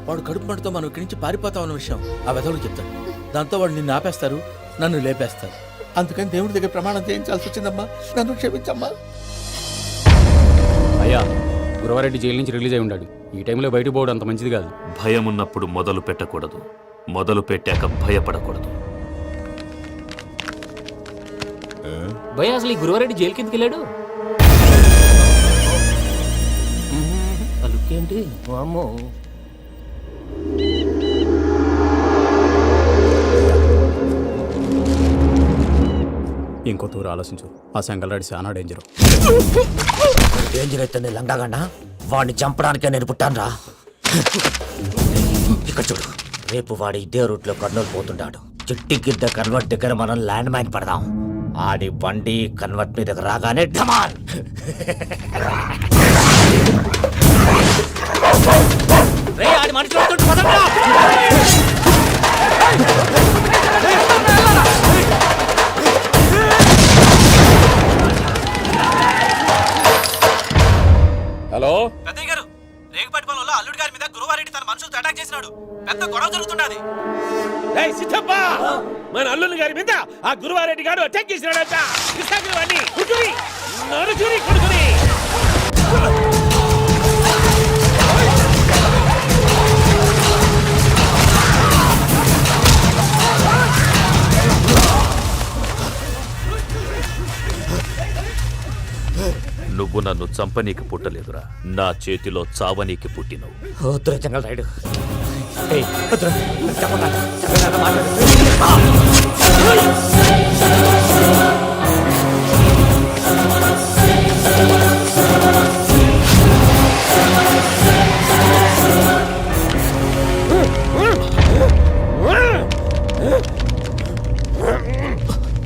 వాడు కడుపు మంటతో మనం ఇక్కడి నుంచి పారిపోతామన్న విషయం ఆ వెధవుడు చెప్తాడు. దాంతో వాడు నిన్ను ఆపేస్తారు, నన్ను లేపేస్తారు. అందుకని దేవుడి దగ్గర ప్రమాణం చేయించాల్సి వచ్చిందమ్మా. నన్ను క్షమించమ్మా. అయ్యా, గురవారెడ్డి జైలు నుంచి రిలీజ్ అయి ఉన్నాడు. ఈ టైంలో బయటకు పోవడం అంత మంచిది కాదు. భయం ఉన్నప్పుడు మొదలు పెట్టకూడదు, మొదలు పెట్టాక భయపడకూడదు. భయ అసలు ఈ గురువారెడ్డి జైలు కిందకి వెళ్ళాడు. అలుకేంటి అమ్మో. ఇంకో తూరు ఆలోచించు. ఆ సంగల్రాడి చాలా డేంజర్. డేంజర్ అయితే లంగాగన్నా వాడిని చంపడానికే నేను పుట్టానురా. ఇక్కడ చూడు, రేపు వాడి ఇదే రూట్ లో కర్నూలు పోతుంటాడు. చిట్టి గిద్ద కన్వర్ట్ దగ్గర మనం ల్యాండ్ మైన్ పడదాం. ఆడి బండి కన్వర్ట్ మీద రాగానే ఢమాన్. ఆడి మనిషి వస్తుంటే పదండ్రా. హలో పెద్దయ్య గారు, రేగుపాటి పొలంలో అల్లుడి గారి మీద గురువారెడ్డి తన మనుషులతో అటాక్ చేసినాడు. పెద్ద గొడవ జరుగుతున్నది. సిద్ధప్ప, మన అల్లుని గారి మీద ఆ గురువారెడ్డి గారు అటాక్ చేసినాడట. కృష్ణాగిరి కుడుకుని నరుచురి కొడుకుని. నువ్వు నన్ను చంపనీకి పుట్టలేదురా, నా చేతిలో చావనీకి పుట్టినవు. చెంగల్ రైడు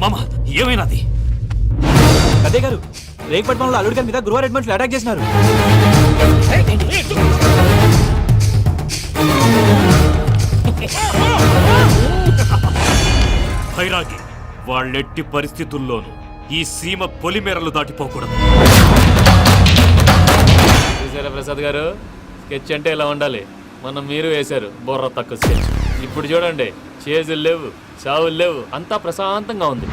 మామ, ఏమైనాది? పెద్దయ్య గారు, రేగుపాటి పొలంలో అల్లుడి గారి మీద గురువారెడ్డి మనుషులు అటాక్ చేసినారు. భైరాగి, వాళ్ళెట్టి పరిస్థితుల్లోనూ ఈ సీమ పొలిమేరలు దాటిపోకూడదు. చూసారా ప్రసాద్ గారు, స్కెచ్ అంటే ఇలా ఉండాలి. మనం మీరు వేశారు బొర్ర తక్కువ స్కెచ్. ఇప్పుడు చూడండి, చేజులు లేవు, చావులు లేవు, అంతా ప్రశాంతంగా ఉంది.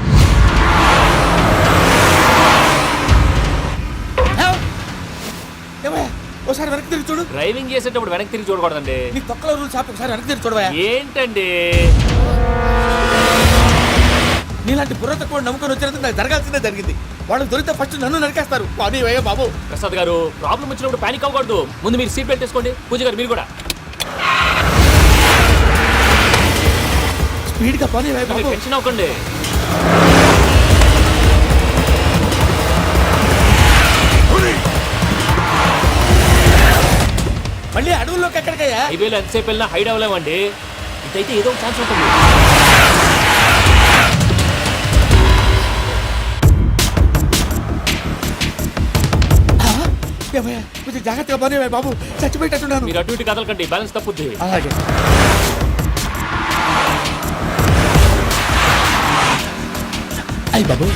ఒకసారి వెనక్కి తిరిగి చూడు. డ్రైవింగ్ చేసేటప్పుడు వెనక్కి తిరిగి చూడకూడదండి. నీ తొక్కలో రూల్స్ ఆపి ఒకసారి వెనక్కి తిరిగి చూడవా. ఏంటండి నీలాంటి బుర్ర తక్కువ నమ్ముకొని వచ్చినందుకు నాకు జరగాల్సిందే జరిగింది. వాళ్ళు దొరికితే ఫస్ట్ నన్ను నరికేస్తారు. కానీ అయ్యో బాబు. ప్రసాద్ గారు, ప్రాబ్లం వచ్చినప్పుడు పానిక్ అవ్వకూడదు. ముందు మీరు సీట్ బెల్ట్ వేసుకోండి. పూజ గారు మీరు కూడా స్పీడ్ గా పని బాబు. టెన్షన్ అవ్వకండి. మళ్ళీ అడవుల్లోకి ఎక్కడికయ్యా? హైవేలో ఎంతసేపు వెళ్ళినా హైడ్ అవ్వలేమండి. ఇదైతే ఏదో ఒక ఛాన్స్ ఉంటుంది. కొంచెం జాగ్రత్తగా పని బాబు, చచ్చిపోయేటట్టున్నాను. మీరు అటు ఇటు కదలకండి, బ్యాలెన్స్ తప్పుద్ది. అలాగే. అయ్యి బాబు,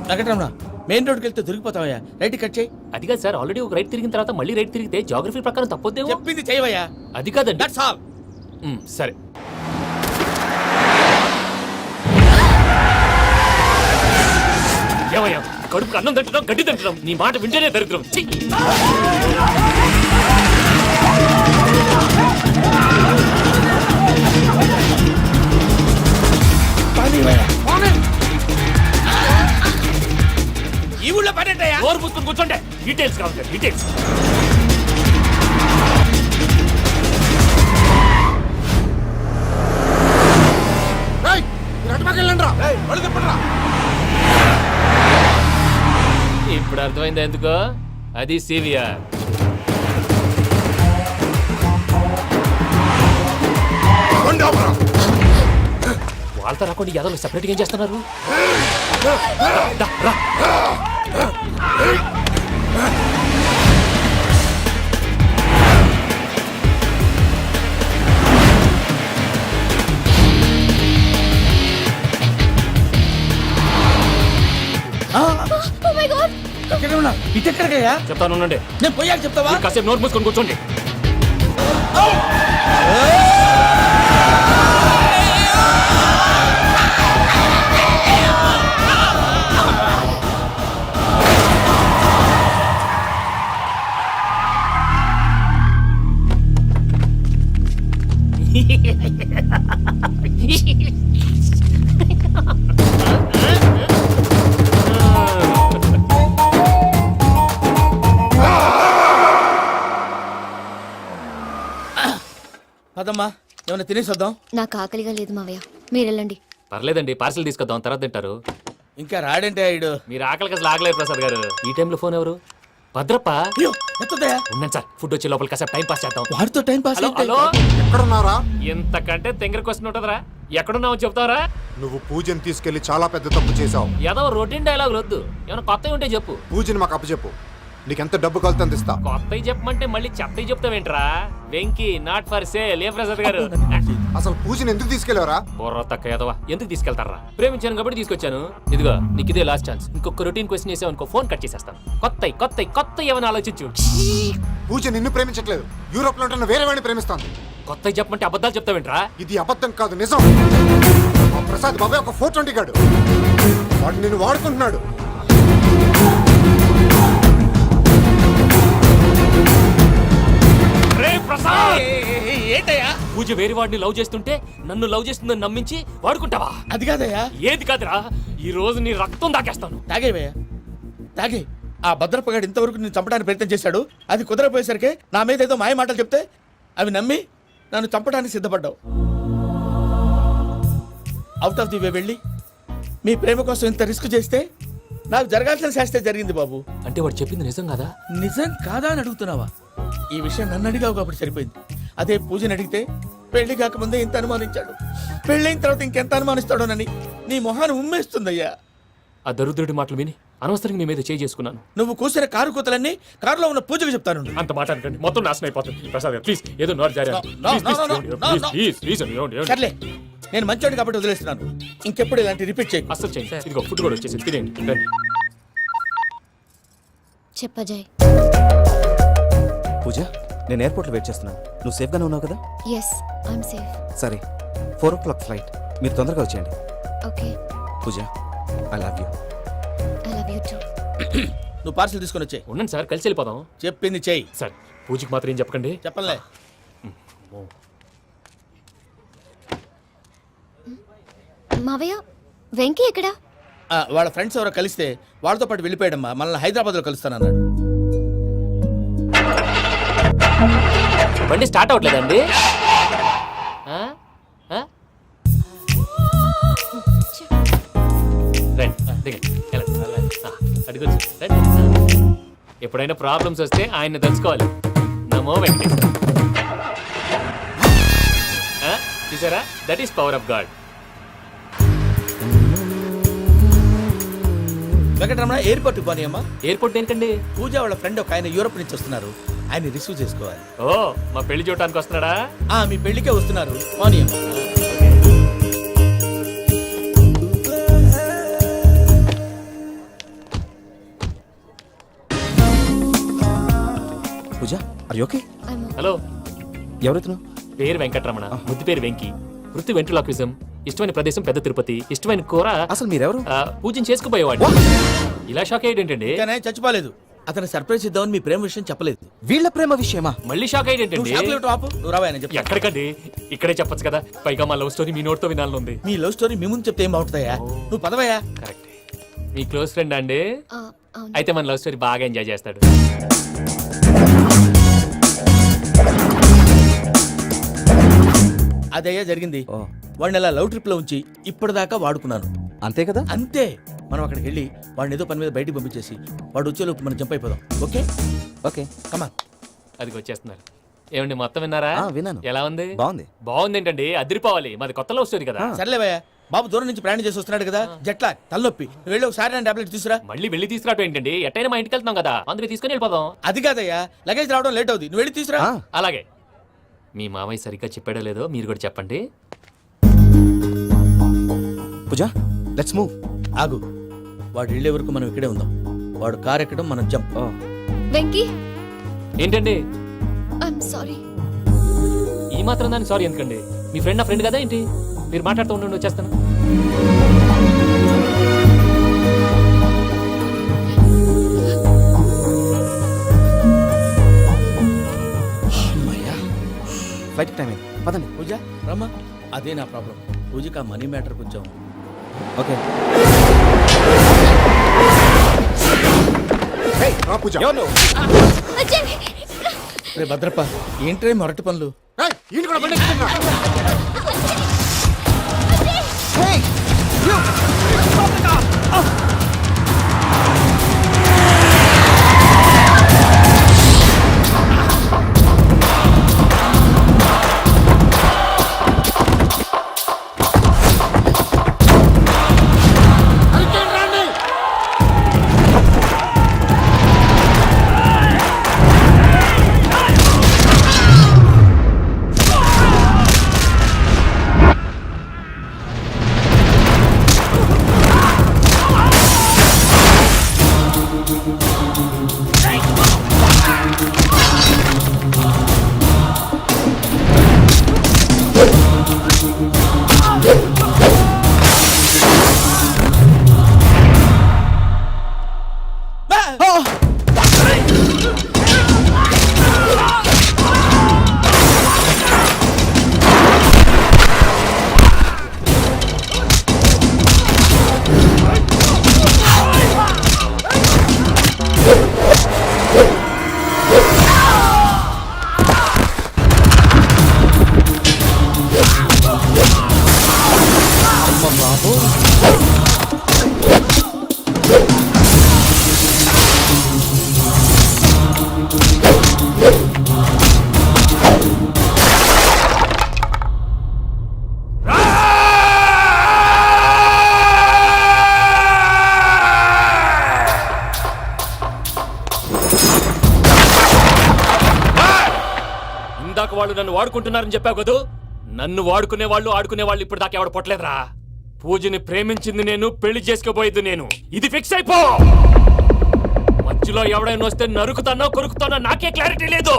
వెంకటరమణ, మెయిన్ రోడ్కి వెళ్తే దొరికిపోతావయ్యా. రైట్ కట్ చేయి. అది కాదు సార్, ఆల్రెడీ ఒక రైట్ తిరిగిన తర్వాత మళ్ళీ రైట్ తిరిగితే జాగ్రఫీ ప్రకారం తప్పొద్దేమో. చెప్పింది చేయవయ్యా. అది కాదండి. That's all. సరే. ఏమయ్యా, కడుపుకి అన్నం తింటున్నాం, గడ్డి తింటున్నాం, నీ మాట వింటేనే దరిద్రం. ఈ ఊళ్ళో పడేటయ్యా. ఓరు పుచ్చుకొని కూర్చోండి. డీటెయిల్స్ కావాలి, డీటెయిల్స్. ఇప్పుడు అర్థమైంది ఎందుకో. అది సివిఆర్. వాళ్ళతో రాకుండా యాదవ్ సెపరేట్గా ఏం చేస్తున్నారు? ఎక్కడ ఉన్నా ఇటు ఎక్కడికయ్యా? చెప్తాను ఉండండి. నేను పోయాక చెప్తావా? మీరు కాసేపు నోట్ మూసుకొని కూర్చోండి. పదమ్మా, ఏమైనా తినేసి వద్దాం. నాకు ఆకలిగా లేదు మావయ్య, మీరు వెళ్ళండి. పర్లేదండి, పార్సిల్ తీసుకొద్దాం, తర్వాత తింటారు. ఇంకా రాడంటే ఆయుడు. మీరు ఆకలికి అసలు ఆగలేదు ప్రసాద్ గారు. ఈ టైంలో ఫోన్ ఎవరు? భద్రప్ప. అయ్యో ఎత్తదయ్యా. ఉన్నాను సార్, ఫుడ్ వచ్చే లోపల కాసేపు టైం పాస్ చేద్దాం. వాడితో టైం పాస్ హలో అయితే. హలో, ఎక్కడున్నారా? ఎంతకంటే తెంగర క్వశ్చన్ ఉంటుందిరా. ఎక్కడున్నావు చెప్తావరా? నువ్వు పూజని తీసుకెళ్లి చాలా పెద్ద తప్పు చేశావు. ఏదో రొటీన్ డైలాగ్ వద్దు, ఏమైనా కొత్తవి ఉంటే చెప్పు. పూజని మాకు అప్పచెప్పు. నీకెంత డబ్బు కలితే అంత ఇస్తా. కొత్తవి చెప్పమంటే మళ్ళీ చెత్తవి చెప్తావేంట్రా? Venky not for sale. ఏ ప్రసాద్ గారు? అసలు పూజని ఎందుకు తీసుకెళ్లేవరా? బుర్ర తక్క ఏదవా, ఎందుకు తీసుకెళ్తారా? ప్రేమించాను కాబట్టి తీసుకొచ్చాను. ఇదిగో నీకు ఇదే లాస్ట్ ఛాన్స్. ఇంకొక రొటీన్ క్వశ్చన్ చేసావు అనుకో, ఫోన్ కట్ చేసేస్తాను. కొత్త ఏమైనా ఆలోచించు. పూజ నిన్ను ప్రేమించట్లేదు, యూరోప్ లో ఉంటున్న వేరే వాడిని ప్రేమిస్తాను. కొత్తవి చెప్పమంటే అబద్ధాలు చెప్తావేంట్రా? ఇది అబద్ధం కాదు, నిజం. మా ప్రసాద్ బాబాయ్ ఒక 420 గాడు. వాడు నిన్ను వాడుకుంటున్నాడు. ఏంటయ్యా? పూజ వేరే వాడిని లవ్ చేస్తుంటే నన్ను లవ్ చేస్తుందని నమ్మించి వాడుకుంటావా? అది కాదయ్యా. ఏది కాదురా, ఈ రోజు నీ రక్తం దాకేస్తాను. తాగేవయ్యా, తాగే. ఆ భద్రప్పగాడు ఇంతవరకు నేను చంపడానికి ప్రయత్నం చేశాడు. అది కుదరపోయేసరికి నా మీద ఏదో మాయ మాటలు చెప్తే అవి నమ్మి నన్ను చంపడానికి సిద్ధపడ్డావు. అవుట్ ఆఫ్ ది వే వెళ్ళి మీ ప్రేమ కోసం ఇంత రిస్క్ చేస్తే నాకు జరగాల్సిన శాస్త్రే జరిగింది బాబు. అంటే వాడు చెప్పింది నిజం కదా? నిజం కాదా అని అడుగుతున్నావా? ఈ విషయం నన్ను అడిగావు కాబట్టి సరిపోయింది. అదే పూజని అడిగితే పెళ్లి కాకముందే ఇంత అనుమానించాడు, పెళ్ళైన తర్వాత ఇంకెంత అనుమానిస్తాడోనని నీ మొహాన్ని ఉమ్మేస్తుందయ్యా. ఆ దరిద్రుడి మాటలు విని అనవసరంగా నీ మీద చేయి చేసుకున్నాను. నువ్వు కూసిన కారు కూతలన్నీ కారులో ఉన్న పూజకు చెప్తాను. అంత మాట అనకండి, మొత్తం నాశనం అయిపోతుంది. ప్రసాద్ గారు ప్లీజ్, ఏదో నోరు జారీ. సర్లే, నేను మంచోడు కాబట్టి వదిలేస్తున్నాను. ఇంకెప్పుడు ఇలాంటి రిపీట్ చేయకు. అస్సలు చేయండి. ఇదిగో ఫుడ్ కూడా వచ్చేసి తినేయండి. రండి. చెప్పజాయ్. పూజ, నేను ఎయిర్పోర్ట్లో వెయిట్ చేస్తున్నాను. నువ్వు సేఫ్గానే ఉన్నావు కదా? Yes, I'm safe. సరే, 4 o'clock ఫ్లైట్. మీరు తొందరగా వచ్చేయండి. Okay. Pooja, I love you. I love you too. నువ్వు పార్సల్ తీసుకొని వచ్చాయి. ఉండండి సార్, కలిసి వెళ్ళిపోదాం. చెప్పింది చెయ్యి. సార్, పూజకి మాత్రం ఏం చెప్పకండి. చెప్పలే. మావయ్య, వెంకీ ఎక్కడా? వాళ్ళ ఫ్రెండ్స్ ఎవరో కలిస్తే వాళ్ళతో పాటు వెళ్ళిపోయాడమ్మా. మనల్ని హైదరాబాద్లో కలుస్తానన్నాడు. బండి స్టార్ట్ అవ్వట్లేదండి. ఎప్పుడైనా ప్రాబ్లమ్స్ వస్తే ఆయన్ని తెలుసుకోవాలి. నమో వెంకటేశ్వర. చూసారా, that is power of God. Venkataramana, airport పోనీ అమ్మా. ఎయిర్పోర్ట్ ఏంటండి? పూజ వాళ్ళ ఫ్రెండ్ ఒక ఆయన యూరోప్ నుంచి వస్తున్నారు, ఆయన రిసీవ్ చేసుకోవాలి. ఓ, మా పెళ్లి చూడటానికి వస్తున్నాడా? మీ పెళ్లికే వస్తున్నారు, పోనీ అమ్మా. పూజ, ఆర్ యు ఓకే? హలో, ఎవరైతున్నావు? పేరు వెంకటరమణ, ముద్దు పేరు వెంకీ, వృత్తి వెంట్రులాక్విజం, ఇష్టమైన ప్రదేశం పెద్ద తిరుపతి, ఇష్టమైన కూర. అసలు మీరెవరు? పూజను చేసుకుపోయేవాడు. ఇలా షాక్ అయ్యేటండి. చచ్చిపోలేదు. అతను సర్ప్రైజ్ ఇద్దామని మీ ప్రేమ విషయం చెప్పలేదు. వీళ్ళ ప్రేమ విషయమా? మళ్ళీ షాక్ అయ్యేటండి. ఎక్కడికండి, ఇక్కడే చెప్పొచ్చు కదా. పైగా మా లవ్ స్టోరీ మీ నోట్తో వినాలని ఉంది. మీ లవ్ స్టోరీ మీ ముందు చెప్తే ఏం బాగుంటుందయ్యా? నువ్వు పదవయ్యా. కరెక్ట్. మీ క్లోజ్ ఫ్రెండ్ అండి? అయితే మన లవ్ స్టోరీ బాగా ఎంజాయ్ చేస్తాడు. అదయ్యా జరిగింది. వాడిని అలా లవ్ ట్రిప్ లో ఉంచి ఇప్పటిదాకా వాడుకున్నాను. అంతే కదా? అంతే. మనం అక్కడికి వెళ్ళి వాడిని ఏదో పని మీద బయటికి పంపించేసి వాడు వచ్చేలోపు మనం జంప్ అయిపోదాం. ఓకే ఓకే, కమా. అది వచ్చేస్తున్నారు. ఏమండి మొత్తం విన్నారా? విన్నాను. ఎలా ఉంది? బాగుంది. బాగుంది ఏంటండి, అదిరిపోవాలి. మాది కొత్తలో వస్తుంది కదా. సర్లేవయ్యా, బాబు దూరం నుంచి ప్రయాణం చేసి వస్తున్నాడు కదా, జట్లా తలనొప్పి. నువ్వు వెళ్ళి ఒకసారి టాబ్లెట్ తీసురా. మళ్ళీ వెళ్ళి తీసుకురావటం ఏంటండి? ఎట్టైనా మా ఇంటికి వెళ్తున్నాం కదా, అందుకే తీసుకుని వెళ్ళిపోదాం. అది కాదయ్యా, లగేజ్ రావడం లేట్ అవుతుంది, నువ్వు వెళ్ళి తీసురా. అలాగే. మీ మామయ్య సరిగ్గా చెప్పాడో లేదో మీరు కూడా చెప్పండి. పూజ, లెట్స్ మూవ్. ఆగు, వాడు వెళ్ళే వరకు మనం ఇక్కడే ఉందాం. వాడు కార్ ఎక్కడం, మనం జంప్. వెంకీ, ఏంటండి ఐఎమ్ సారీ. ఈ మాత్రం దాన్ని సారీ ఎందుకండి? మీ ఫ్రెండ్ నా ఫ్రెండ్ కదా ఏంటి? మీరు మాట్లాడుతూ ఉండండి, వచ్చేస్తాను. ఫ్లైట్ టైం అయింది, పదండి. పూజ రమ్మా. అదే నా ప్రాబ్లం, పూజకి ఆ మనీ మ్యాటర్ కొంచెం. ఓకే. పూజ రే భద్రప్ప, ఏంట్రే మొరటి పనులు? ఈయన కూడా బండి ఎక్కుతున్నా. వాళ్ళు నన్ను వాడుకుంటున్నారని చెప్పావు కదా, నన్ను వాడుకునే వాళ్ళు ఆడుకునే వాళ్ళు ఇప్పుడు దాకా ఎవడ పొట్టలేదురా. పూజని ప్రేమించింది నేను, పెళ్లి చేసుకోబోయేది నేను. ఇది ఫిక్స్ అయిపో. మధ్యలో ఎవడైనా వస్తే నరుకుతానో కొరుకుతానో నాకే క్లారిటీ లేదు.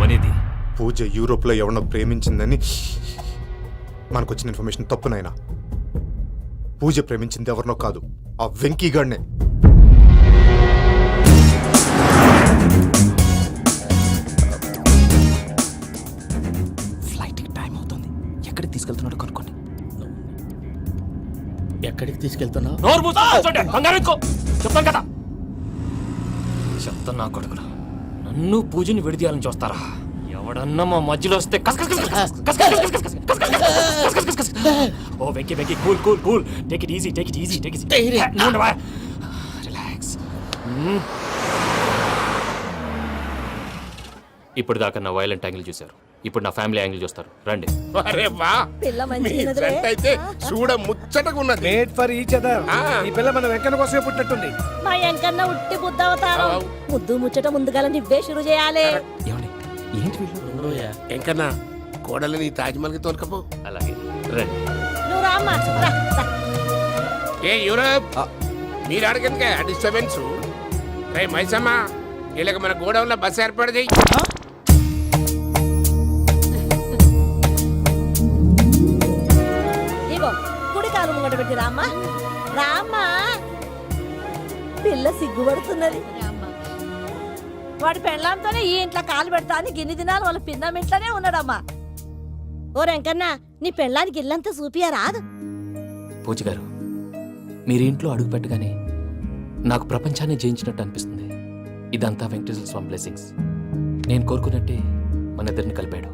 అనేది పూజ యూరోప్ లో ఎవరినో ప్రేమించిందని మనకొచ్చిన ఇన్ఫర్మేషన్ తప్పునైనా. పూజ ప్రేమించింది ఎవరినో కాదు, ఆ వెంకీగాడినే. ఎక్కడికి తీసుకెళ్తున్నాడు కనుక్కోండి. ఎక్కడికి తీసుకెళ్తున్నావు? చెప్తాను కదా. చెప్తాను నా కొడుకులు, నన్ను పూజని విడిదీయాలని చూస్తారా? ఎవడన్నా మా మధ్యలో వస్తే ఓ Venky Venky, cool cool cool, take it easy, take it easy, take it easy, relax. ఇప్పుడు దాకా నా వైలెంట్ యాంగిల్ చూశారు, ఇప్పుడు నా ఫ్యామిలీ యాంగిల్ చూస్తారు. రండి. అరే వా, మీ ఫ్రెండ్ అయితే చూడ ముచ్చటగా ఉన్నది. Made for each other. ఈ పిల్ల మన వెంకన్న కోసమే పుట్టినట్టుంది. మా వెంకన్న ఉట్టి బుద్ధవతారం. ముద్దు ముచ్చట ముందుగాల నువ్వే షురు చేయాలి. ఏంటి వీళ్ళు? వెంకన్న కోడలని తాజ్మహల్ కి తోలుకపో. అలాగే రండి. నువ్వు రామ్మా. ఏ యూరప్, మీరు అడగనుక డిస్టర్బెన్స్. రే మైసమ్మ, వీళ్ళకి మన గోడౌన్ లో బస్సు ఏర్పాటు చేయి. కుడి కాలు ముంగట పెట్టి రామ్మా. రామ్మా, పిల్ల సిగ్గుపడుతున్నది. వాడి పెళ్ళాంతోనే ఈ ఇంట్లో కాలు పెడతా అని గిన్ని దినాలు వాళ్ళ పిన్నం ఇంట్లోనే ఉన్నాడమ్మా. ఓ వెంకన్న, నీ పెళ్ళానికి ఇల్లంతా చూపియా రాదు. పూజ గారు, మీరు ఇంట్లో అడుగు పెట్టగానే నాకు ప్రపంచాన్ని జయించినట్టు అనిపిస్తుంది. ఇదంతా వెంకటేశ్వర స్వామి బ్లెస్సింగ్స్. నేను కోరుకున్నట్టే మన ఇద్దరిని కలిపాడు.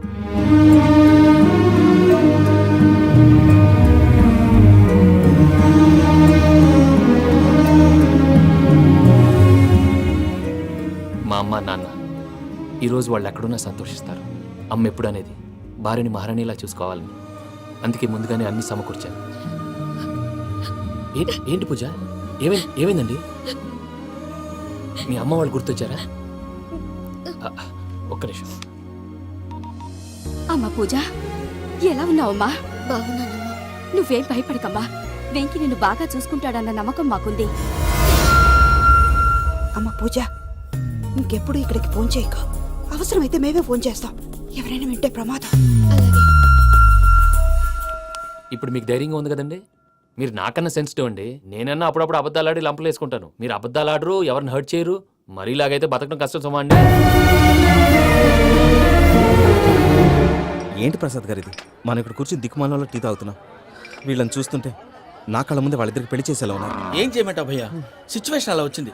ఈరోజు వాళ్ళు ఎక్కడున్నా సంతోషిస్తారు. అమ్మ ఎప్పుడు అనేది భార్యని మహారాణిలా చూసుకోవాలని. అందుకే ముందుగానే అన్ని సమకూర్చాను. ఏంటి పూజ, ఏమైందండి? మీ అమ్మ వాళ్ళు గుర్తొచ్చారా? ఒక్క నిమిషం. అమ్మా పూజ, ఎలా ఉన్నావమ్మా? బాగున్నానమ్మా. నువ్వేం భయపడకమ్మా. వెంకి నిన్ను బాగా చూసుకుంటాడన్న నమ్మకం మాకుంది. అమ్మ పూజ, ఇంకెప్పుడు ఇక్కడికి ఫోన్ చేయకు. అవసరమైతే మేమే ఫోన్ చేస్తాం. ఎవరైనా వింటే ప్రమాదం. ఇప్పుడు మీకు ధైర్యంగా ఉంది కదండి. మీరు నాకన్నా సెన్సిటివ్ అండి. నేనన్నా అప్పుడప్పుడు అబద్ధాలాడి లంపలు వేసుకుంటాను. మీరు అబద్ధాలాడరు, ఎవరిని హర్ట్ చేయరు. మరీలాగైతే బతకడం కష్టం సుమా అండి. ఏంటి ప్రసాద్ గారు ఇది? మనం ఇక్కడ కూర్చుని దిక్కుమాలలో టీ తాగుతున్నాం. వీళ్ళని చూస్తుంటే నా కళ్ళ ముందే వాళ్ళిద్దరికి పెళ్లి చేసేలా ఉన్నారు. ఏం చేయమంటావు భయ్యా, సిచ్యువేషన్ అలా వచ్చింది.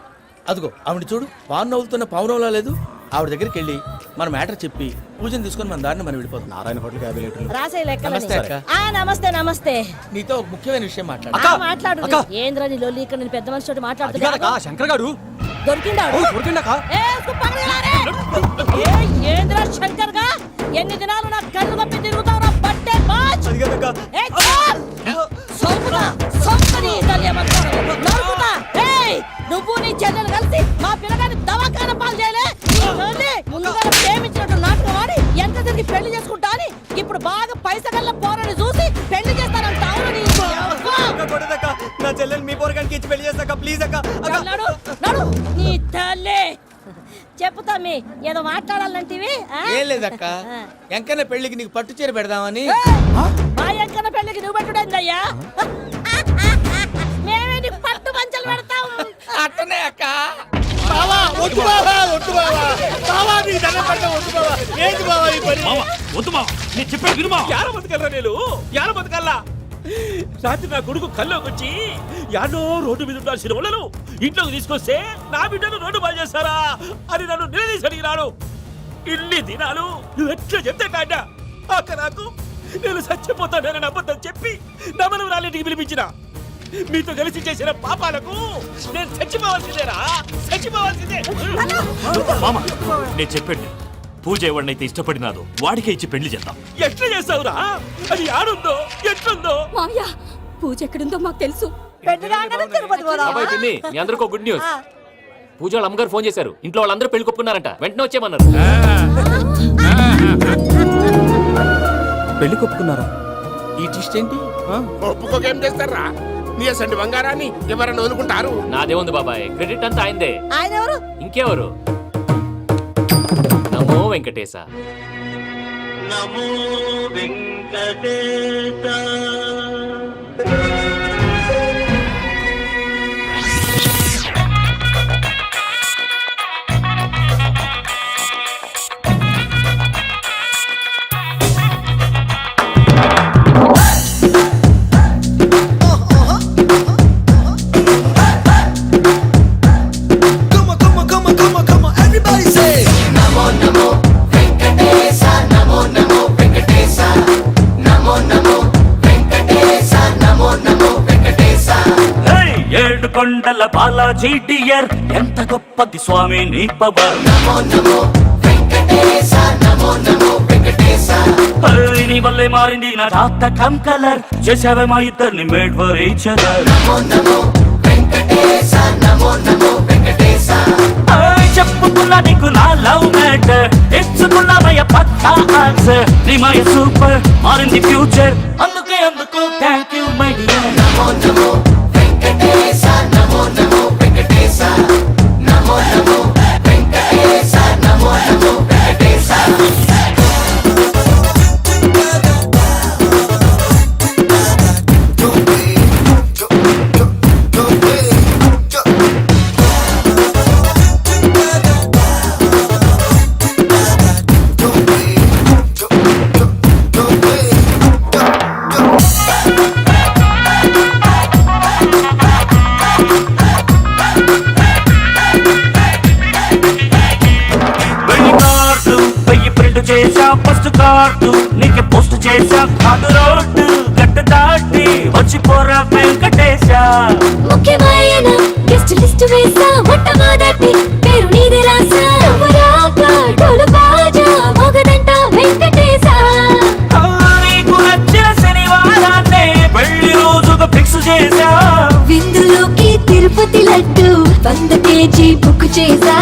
అదిగో ఆవిడ చూడు, పాను నవ్వుతున్న పావునవ్వులా లేదు. ఆవిడ దగ్గరికి వెళ్ళి మన మ్యాటర్ చెప్పి పూజను తీసుకొని మన దారిని మనం వెళ్ళిపోతాం. నారాయణ హోటల్ 50 లీటర్లు. రాసే నమస్తే అక్క. నమస్తే నమస్తే. నీతో ఒక ముఖ్యమైన విషయం మాట్లాడు. మాట్లాడు. ఏంద్రా నీ లొల్లి? ఇక్కడ నేను పెద్ద మనిషి మాట్లాడుతున్నా. శంకర్ గారు దొరికిందాడు. ఏంద్రా శంకర్ గా? ఎన్ని దినాలు నా కళ్ళు కప్పి తిరుగుతావు నా పట్టే బాచ్. నువ్వు నీ చెల్లెలు కలిసి మా పిల్లగాని దవాఖాన పాలు చేయలే. ముందుగా ప్రేమించినట్టు నాటకం ఆడి ఎంత తిరిగి పెళ్లి చేసుకుంటా అని ఇప్పుడు బాగా పైసగల్ల పోరని చూసి పెళ్లి చేస్తానంట. నా చెల్లెలు మీ పోరగానికి ఇచ్చి పెళ్లి చేస్తాక ప్లీజ్ అక్క. నడు నీ తల్లి. చెప్పుతా మీ ఏదో మాట్లాడాలంటివి. ఏం లేదక్క, ఎంకన్న పెళ్లికి నీకు పట్టు చీర పెడదామని. మా ఎంకన్న పెళ్లికి నువ్వు పెట్టుడైందయ్యా. మేమే నీకు పట్టు పంచలు పెడతాం. అట్టనే అక్క. రాత్రి నా కొడుకు కల్లోకి వచ్చి యాడో రోడ్డు మీద ఉండాల్సిన వాళ్ళను ఇంట్లోకి తీసుకొస్తే నా బిడ్డను రోడ్డు బాగా చేస్తారా అని నన్ను నిలదీసి అడిగినాడు. ఇన్ని దినాలు నువ్వు ఎట్లా చెప్తే కాడ అక్క నాకు నేను చచ్చిపోతానని అబద్ధం చెప్పి నమ్మను రాలేటికి పిలిపించిన. మీతో కలిసి చేసిన పాపాలకు నేను చచ్చిపోవాల్సిందేరా, చచ్చిపోవాల్సిందే. నేను చెప్పండి, పూజ ఎవరినైతే ఇష్టపడినాదో వాడికే ఇచ్చి పెళ్లి చేద్దాం. ఎట్లా చేస్తావురా? అది ఆడుందో ఎట్లుందో. మామయ్య, పూజ ఎక్కడుందో మాకు తెలుసు. అబ్బాయి పిన్ని, మీ అందరికీ ఒక గుడ్ న్యూస్. పూజ వాళ్ళ అమ్మగారు ఫోన్ చేశారు. ఇంట్లో వాళ్ళందరూ పెళ్లి కొప్పుకున్నారంట. వెంటనే వచ్చేయమన్నారు. పెళ్లి కొప్పుకున్నారా? ఈ ట్విస్ట్ ఏంటి? ఒప్పుకోకేం చేస్తారా? నీ అసంటి బంగారాన్ని ఎవరైనా వదులుకుంటారు? నాదే ఉంది బాబాయ్, క్రెడిట్ అంతా ఆయనదే. ఆయన ఎవరు? ఇంకెవరు? నమో వెంకటేశ. నమో వెంకటేశ. కొండల బాలాజీ డియర్, ఎంత గొప్పది స్వామి నీ పవర్. నీ వల్లే మారింది నా జాతకం కలర్. చేసావే మా ఇద్దరిని మేడ్ ఫర్ ఈచ్ అదర్. చెప్పుకున్నా నీకు నా లవ్ మ్యాటర్, ఇచ్చుకున్నామయ్య పక్కా ఆన్సర్. నీ మాయ సూపర్, మారింది ఫ్యూచర్. అందుకే అందుకు థ్యాంక్ యూ మై డియర్. నమో నమో వెంకటేశ, నమో నమో వెంకటేశ, నమో నమో వెంకటేశ, నమో నమో వెంకటేశ. చేసా ఫస్ట్ కార్డు నీకు పోస్ట్ చేసా కాదు రోడ్డు గట్టు దాటి వచ్చిపోరా వెంకటేశ. ముఖ్యమైన గెస్ట్ లిస్ట్ వేసా మొట్టమొదటి పేరు నీది రాసా. కాలేజీ బుక్ చేసా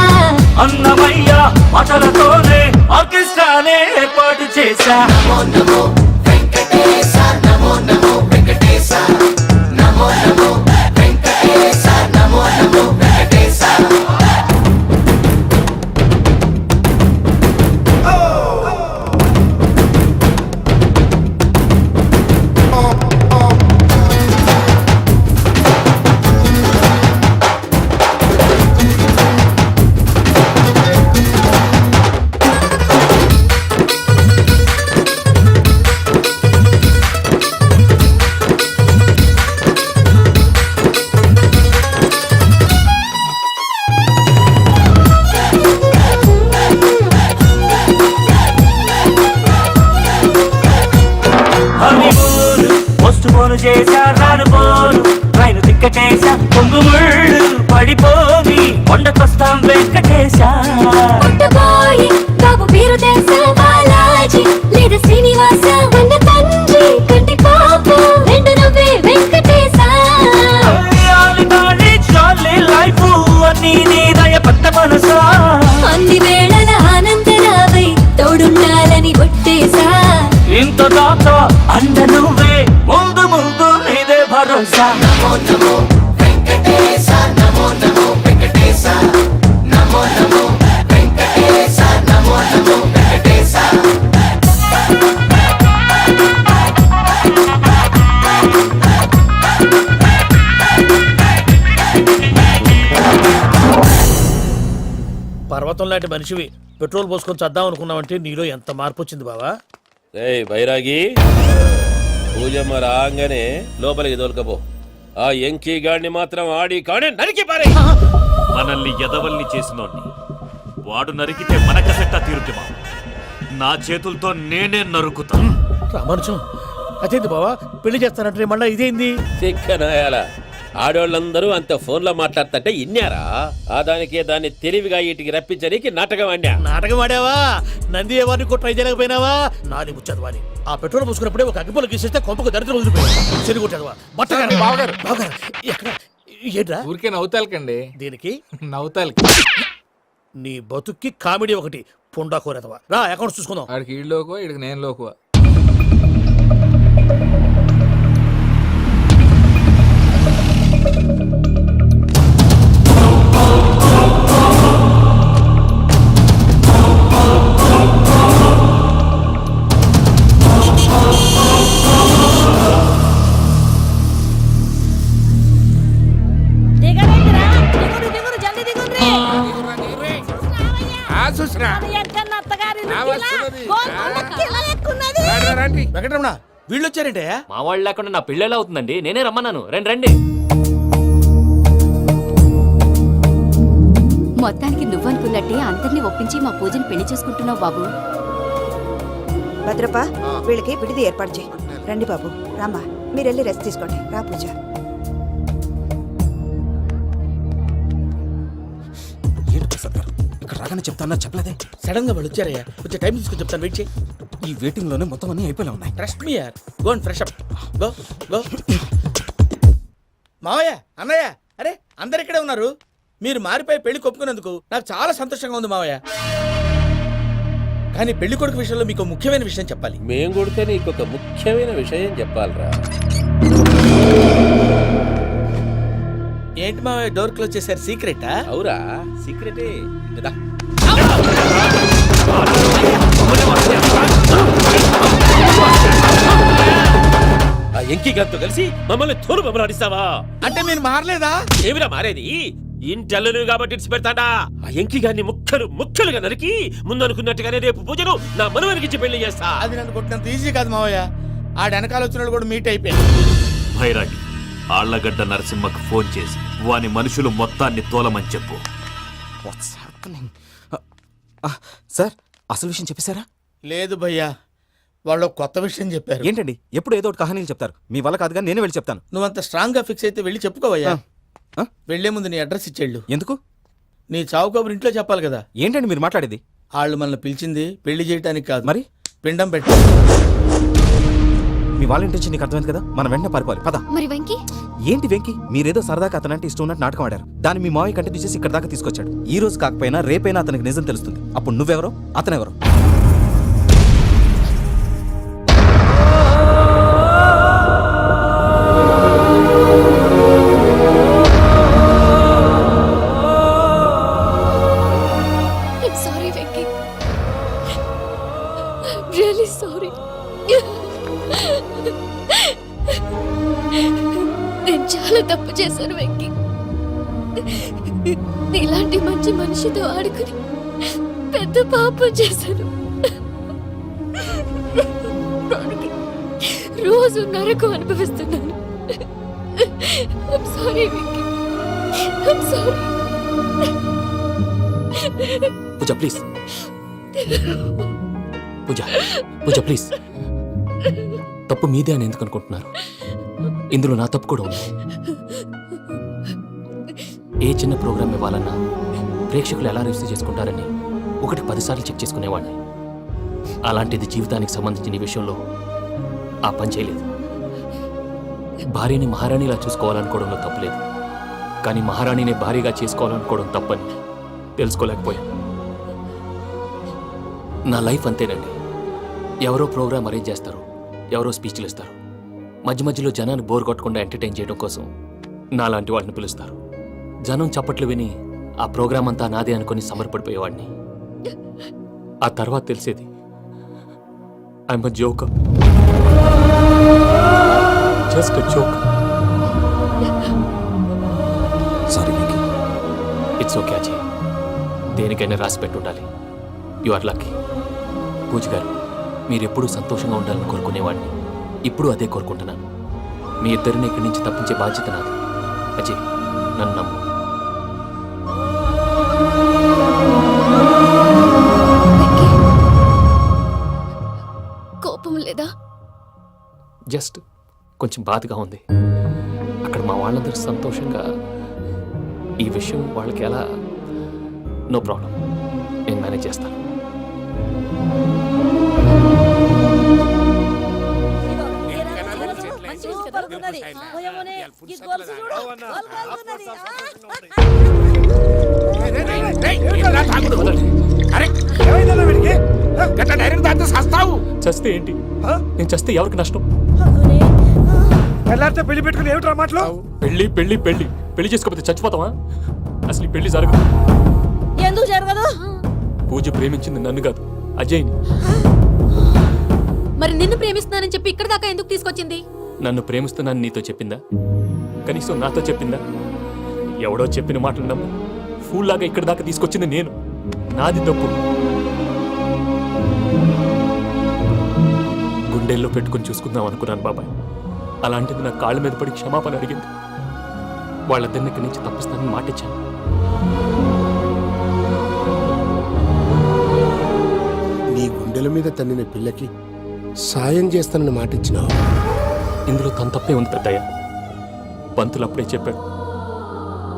అన్నమయ్య పాటలతోనే ఆర్కెస్ట్రానే ఏర్పాటు చేశా హనీమూన్ పోస్ట్ పోను చేశా రాను పోను రైలు తిక్కటేశా పొంగుముళ్ళు పడిపోని కొండకొస్తాం వెంకటేశా పుట్టబోయి బాబు పేరు తెలుసా బాలాజీ లేదా శ్రీనివాస అన్న తండ్రి కంటి పాప రెండు నువ్వే వెంకటేశ లైఫ్ అన్ని నీదయ పట్ట మనసా అన్ని వేళల ఆనందరావై తోడుండాలని ఒట్టేశా ఇంత దాకా అండ నువ్వే ముందు ముందు నీదే భరోసా పర్వతం లాంటి మనిషివి పెట్రోల్ పోసుకొని చద్దాం అనుకున్నావంటే నీలో ఎంత మార్పు వచ్చింది బావా. ఏయ్ బైరాగి, పూజమ్మ రాగానే లోపలికి దొరకపో. ఆ ఎంకీ గాడిని మాత్రం ఆడి కానీ నరికి పారే. మనల్ని ఎదవల్ని చేసినోడ్ని వాడు నరికితే మనకసెట్టా తీరుతుమా? నా చేతులతో నేనే నరుకుతా. రామానుజం అదేంటి బావా, పెళ్లి చేస్తానంటే మళ్ళా ఇదేంది? చిక్కనాయాల ఆడోళ్ళందరూ అంత ఫోన్లో మాట్లాడుతుంటే ఇన్నారా? ఆ దానికే దాన్ని తెలివిగా ఇంటికి రప్పించడానికి నాటకం ఆడా. నాటకం ఆడావా? నంది ఎవరిని కూడా ట్రై చేయలేకపోయినావా? నాది ముచ్చదు వాని. ఆ పెట్రోల్ పోసుకున్నప్పుడే ఒక అగ్గిపుల్ల గీసేస్తే కొంపకు దరిద్రం వదిలిపోయింది. చెరి కొట్టాడువా బట్టగారు బావగారు బావగారు ఎక్కడ ఏంట్రా? ఊరికే నవ్వుతాలకండి. దీనికి నవ్వుతాలకి నీ బతుక్కి కామెడీ ఒకటి పుండా కోరేదవా. రా అకౌంట్స్ చూసుకుందాం. ఆడికి ఈడులోకో ఇడికి నేను లోకువా. దిగరేందిరా? దిగురు దిగురు జల్ది దిగుర్రి. అది ఎంకన్న అత్తగారి వెంకటరమణ వీళ్ళు వచ్చారంటే మా వాళ్ళు లేకుండా నా పెళ్ళెలా అవుతుందండి? నేనే రమ్మన్నాను. రండి రండి. మొత్తానికి నువ్వనుకున్నట్టే అందరినీ ఒప్పించి మా పూజని పెళ్లి చేసుకుంటున్నావు బాబు. భద్రప్ప వీళ్ళకి విడిది ఏర్పాటు చేయి. రండి బాబు రామ్మా, మీరు వెళ్ళి రెస్ట్ తీసుకోండి. రా పూజ. ఏంటి ప్రసాద్ గారు ఇక్కడ రాగానే చెప్తానా చెప్పలేదే? సడన్ గా వాళ్ళు వచ్చారయ్యా, కొంచెం టైం తీసుకొని చెప్తాను, వెయిట్ చేయి. ఈ వెయిటింగ్ లోనే మొత్తం అన్ని అయిపోయినా ఉన్నాయి. ట్రస్ట్ మీ యార్, go and fresh up. Go go. మావయ్య అన్నయ్య, అరే అందరు ఇక్కడే ఉన్నారు. మీరు మారిపోయి పెళ్లి కొప్పుకున్నందుకు నాకు చాలా సంతోషంగా ఉంది మావయ్య. కానీ పెళ్లి కొడుకు విషయంలో మీకు ముఖ్యమైన విషయం చెప్పాలి. మేం కొడితే నీకు ఒక ముఖ్యమైన విషయం చెప్పాలరా. ఏంటి మావయ్య డోర్ క్లోజ్ చేశారు? సీక్రెటా? అవురా, సీక్రెటే. కదా ఆ ఎంకీ గారితో కలిసి మమ్మల్ని తోలు బొమ్మలాడిస్తావా? అంటే మీరు మారలేదా? ఏమిరా మారేది? ఇంటల్లును కాబట్టి ఇడిచి పెడతాడా? ఆ ఎంకీ గారిని ముక్కలు ముక్కలుగా నరికి ముందనుకున్నట్టుగానే రేపు పూజను నా మనవనికిచ్చి పెళ్లి చేస్తా. అది నన్ను కొట్టినంత ఈజీ కాదు మావయ్య. ఆ వెనకాల వచ్చిన కూడా మీట్ అయిపోయాయి. భైరాగి ఆళ్లగడ్డ నరసింహకు ఫోన్ చేసి వాని మనుషులు మొత్తాన్ని తోలమని చెప్పు. సార్ అసలు విషయం చెప్పేశారా? లేదు భయ్యా, వాళ్ళు కొత్త విషయం చెప్పారు. ఏంటండి ఎప్పుడు ఏదో ఒకటి కహానీలు చెప్తారు. మీ వల్ల కాదుగా, నేనే వెళ్ళి చెప్తాను. నువ్వంత స్ట్రాంగ్ గా ఫిక్స్ అయితే వెళ్ళి చెప్పుకోవయ్యా. వెళ్లే ముందు నీ అడ్రస్ ఇచ్చేళ్ళు. ఎందుకు? నీ చావు కబురు ఇంట్లో చెప్పాలి కదా. ఏంటండి మీరు మాట్లాడేది? వాళ్ళు మనల్ని పిలిచింది పెళ్లి చేయడానికి కాదు, మరి పిండం పెట్టి. మీ మీ వాళ్ళ ఇంటెన్షన్ నీకు అర్థమైంది కదా, మనం వెంటనే పారిపోవాలి. పద. మరి వెంకీ ఏంటి వెంకి, మీరేదో సరదాగా అతనంటే ఇష్టం ఉన్నట్టు నాటకం ఆడారు. దాన్ని మీ మావయ్య కంటిన్యూ చేసి ఇక్కడ దాకా తీసుకొచ్చాడు. ఈ రోజు కాకపోయినా రేపైనా అతనికి నిజం తెలుస్తుంది. అప్పుడు నువ్వెవరో అతనెవరో. Sorry Venky, really sorry. నేను చాలా తప్పు చేశాను వెంకీ. నీలాంటి మంచి మనిషితో ఆడుకుని పెద్ద పాపం చేశాను. రోజు నరకం అనుభవిస్తున్నాను. Sorry Venky, sorry. Pooja please, Pooja Pooja please. తప్పు మీదే అని ఎందుకు అనుకుంటున్నారు? ఇందులో నా తప్పు కూడా ఉంది. ఏ చిన్న ప్రోగ్రామ్ ఇవ్వాలన్నా ప్రేక్షకులు ఎలా రిసీవ్ చేసుకుంటారని 1-10 సార్లు చెక్ చేసుకునేవాడిని. అలాంటిది జీవితానికి సంబంధించిన ఈ విషయంలో ఆ పని చేయలేదు. భార్యని మహారాణిలా చూసుకోవాలనుకోవడంలో తప్పులేదు, కానీ మహారాణిని భార్యగా చేసుకోవాలనుకోవడం తప్పని తెలుసుకోలేకపోయాను. నా లైఫ్ అంతేనండి. ఎవరో ప్రోగ్రామ్ అరేంజ్ చేస్తారు, ఎవరో స్పీచ్లు ఇస్తారు. మధ్య మధ్యలో జనాన్ని బోర్ కొట్టకుండా ఎంటర్టైన్ చేయడం కోసం నాలాంటి వాళ్ళని పిలుస్తారు. జనం చప్పట్లు విని ఆ ప్రోగ్రామ్ అంతా నాదే అనుకుని సమర్పడిపోయేవాడిని. ఆ తర్వాత తెలిసేది I'm a joker, just a joker. Sorry Venky. It's okay Ajay, దేనికైనా రాసి పెట్టి ఉండాలి. You are lucky. పూజ గారు, మీరెప్పుడూ సంతోషంగా ఉండాలని కోరుకునేవాడిని. ఇప్పుడు అదే కోరుకుంటున్నాను. మీ ఇద్దరిని ఇక్కడి నుంచి తప్పించే బాధ్యత నాది. అజయ్, నన్ను నమ్ము. కోపం లేదా? జస్ట్ కొంచెం బాధగా ఉంది. అక్కడ మా వాళ్ళందరూ సంతోషంగా ఈ విషయం వాళ్ళకి ఎలా. నో ప్రాబ్లం, నేను మేనేజ్ చేస్తాను. చస్తే ఏంటి? నేను చస్తే ఎవరికి నష్టం? పెళ్లి పెట్టుకుని ఏమిట్రా మాటలు? పెళ్లి పెళ్లి పెళ్లి పెళ్లి చేసుకోకపోతే చచ్చిపోతావా? అసలు ఈ పెళ్లి జరగదు. ఎందుకు జరగదు? పూజ ప్రేమించింది నన్ను కాదు, అజయ్ని. మరి నిన్ను ప్రేమిస్తున్నానని చెప్పి ఇక్కడ దాకా ఎందుకు తీసుకొచ్చింది? నన్ను ప్రేమిస్తున్నాను నీతో చెప్పిందా? కనీసం నాతో చెప్పిందా? ఎవడో చెప్పిన మాటలు నమ్ము ఫూల్ లాగా ఇక్కడ దాకా తీసుకొచ్చింది నేను. నాది తప్పు. గుండెల్లో పెట్టుకుని చూసుకుందాం అనుకున్నాను బాబాయ్. అలాంటిది నా కాళ్ళ మీద పడి క్షమాపణ అడిగింది. వాళ్ళిద్దరిని ఇక్కడి నుంచి తప్పిస్తానని మాటిచ్చాను. నీ గుండెల మీద తన్నిన పిల్లకి సాయం చేస్తానని మాటిచ్చినావు. ఇందులో తన తప్పే ఉంది పెద్దయ్య. పంతులు అప్పుడే చెప్పాడు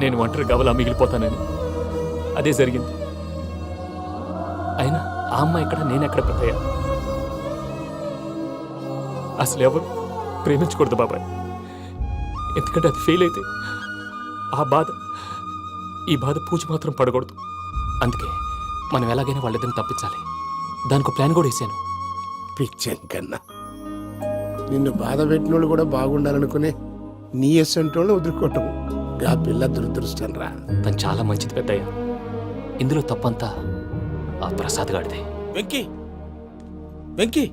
నేను ఒంటరి గవలా మిగిలిపోతానని. అదే జరిగింది. అయినా ఆ అమ్మాయి ఎక్కడ, నేనెక్కడ పెద్దయ్య? అసలు ఎవరు ప్రేమించకూడదు బాబాయ్. ఎందుకంటే అది ఫెయిల్ అయితే ఆ బాధ, ఈ బాధ పూజ మాత్రం పడకూడదు. అందుకే మనం ఎలాగైనా వాళ్ళిద్దరిని తప్పించాలి. దానికి ప్లాన్ కూడా వేసాను. పిచ్చంకన్నా, నిన్ను బాధ పెట్టినోళ్ళు కూడా బాగుండాలనుకునే నీ ఎస్సంటోళ్ళు వదులుకోవటం ఆ పిల్ల దురదృష్టం రా. తను చాలా మంచిది పెద్దయ్య. ఇందులో తప్పంతా ఆ ప్రసాద్ గాడిదే. వెంకీ, వెంకీ,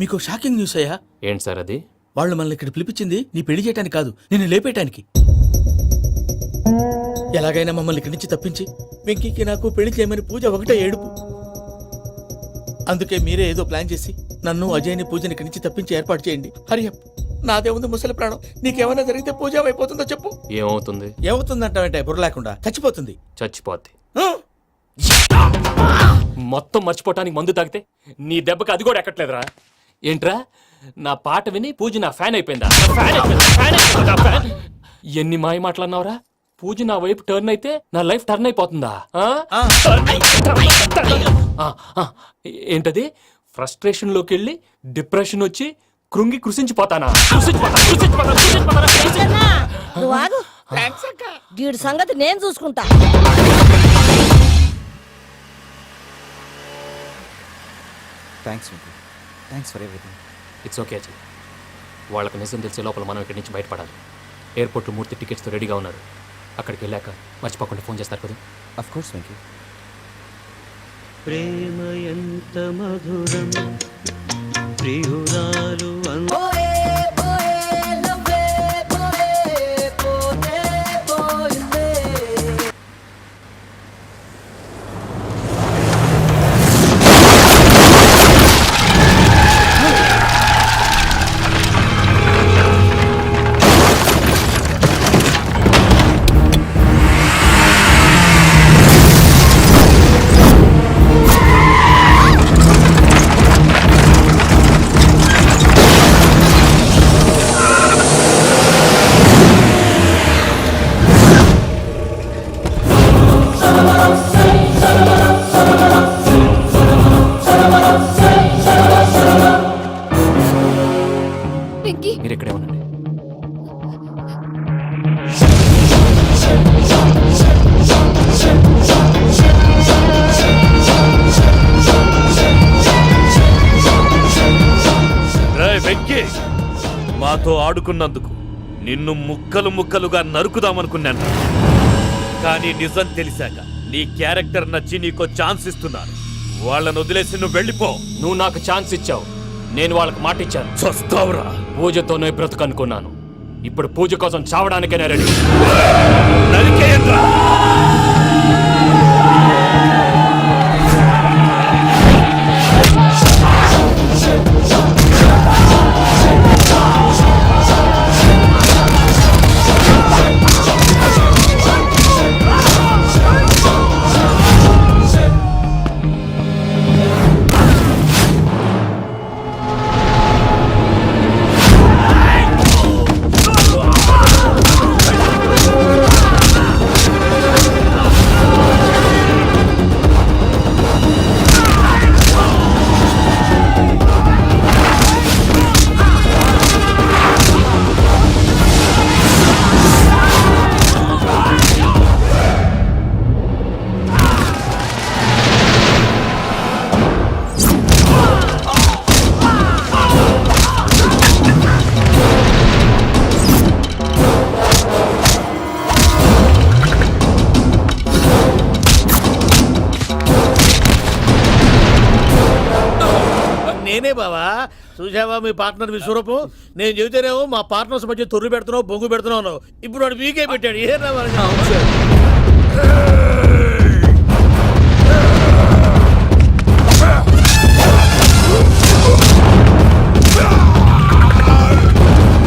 మీకు షాకింగ్ న్యూస్ అయ్యా. ఏంటి సార్ అది? వాళ్ళు మనల్ని ఇక్కడ పిలిపించింది నీ పెళ్లి చేయటానికి కాదు, నిన్ను లేపేయటానికి. ఎలాగైనా మమ్మల్ని ఇక్కడి నుంచి తప్పించి వెంకీకి నాకు పెళ్లి చేయమని పూజ ఒకటే ఏడుపు. అందుకే మీరే ఏదో ప్లాన్ చేసి నన్ను అజయ్ని పూజని ఇక్కడి నుంచి తప్పించి ఏర్పాటు చేయండి. హరియప్, నాదే ఉంది ముసలి ప్రాణం. నీకేమైనా జరిగితే పూజ అయిపోతుందో చెప్పు. ఏమవుతుంది? ఏమవుతుందంటావంటే బుర్ర లేకుండా చచ్చిపోతుంది. చచ్చిపోద్ది. మొత్తం మర్చిపోవటానికి మందు తాగితే నీ దెబ్బకి అది కూడా ఎక్కట్లేదురా. ఏంట్రా, నా పాట విని పూజ నా ఫ్యాన్ అయిపోయిందా? ఎన్ని మాయ మాటలన్నావురా? పూజ నా వైపు టర్న్ అయితే నా లైఫ్ టర్న్ అయిపోతుందా? ఏంటది? ఫ్రస్ట్రేషన్ లోకి వెళ్ళి డిప్రెషన్ వచ్చి కృంగి కృషించిపోతానా? కృషించిపోతానా? వెంకన్న, నువ్వు ఆగు. వీడి సంగతి నేను చూసుకుంటా. Thanks thanks for everything. It's okay Ajay. వాళ్ళకు నిజం తెలిసే లోపల మనం ఇక్కడి నుంచి బయటపడాలి. ఎయిర్పోర్ట్లో మూర్తి టికెట్స్తో రెడీగా ఉన్నారు. అక్కడికి వెళ్ళాక మర్చిపోకుండా ఫోన్ చేస్తారు కదా. Of course Venky. ప్రేమ ఎంత మధురం ప్రియురాలు వెంకీ మీరు ఇక్కడే ఉండండి. వెంకీ మాతో ఆడుకున్నందుకు నిన్ను ముక్కలు ముక్కలుగా నరుకుదామనుకున్నాను. కానీ నిజం తెలిసాక నీ క్యారెక్టర్ నచ్చి నీకో ఛాన్స్ ఇస్తున్నాను. వాళ్ళను వదిలేసి నువ్వు వెళ్ళిపో. నువ్వు నాకు ఛాన్స్ ఇచ్చావు, నేను వాళ్ళకి మాట ఇచ్చాను. చస్తావురా. పూజతోనే బ్రతుకనుకున్నాను. ఇప్పుడు పూజ కోసం చావడానికైనా రెడీ. నరికేయండ్రా. నేనే బావా. చూసావా మీ పార్ట్నర్ విశ్వరూపం? నేను చెబితేనేమో మా పార్ట్నర్స్ మధ్య తొర్రు పెడుతున్నావు, బొంగు పెడుతున్నావు. ఇప్పుడు వాడు మీకే పెట్టాడు. ఏ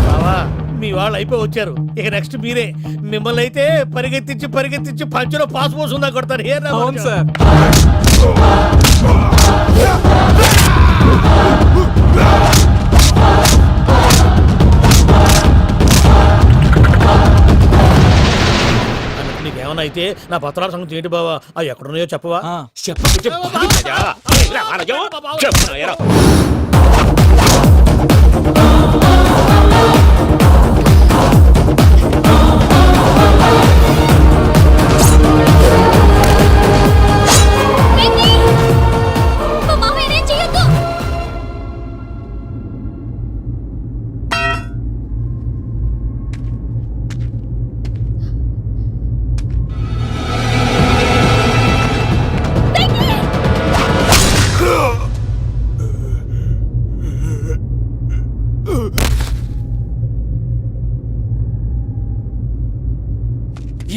బావా, మీ వాళ్ళు అయిపోయి వచ్చారు. ఇక నెక్స్ట్ మీరే. మిమ్మల్ని అయితే పరిగెత్తించి పంచులో పాస్ పోసుందా కొడతారు. ఏ సార్ నీకేమన్నా అయితే నా పత్రాల సంగతి ఏంటి బావా? అవి ఎక్కడున్నాయో చెప్పవా?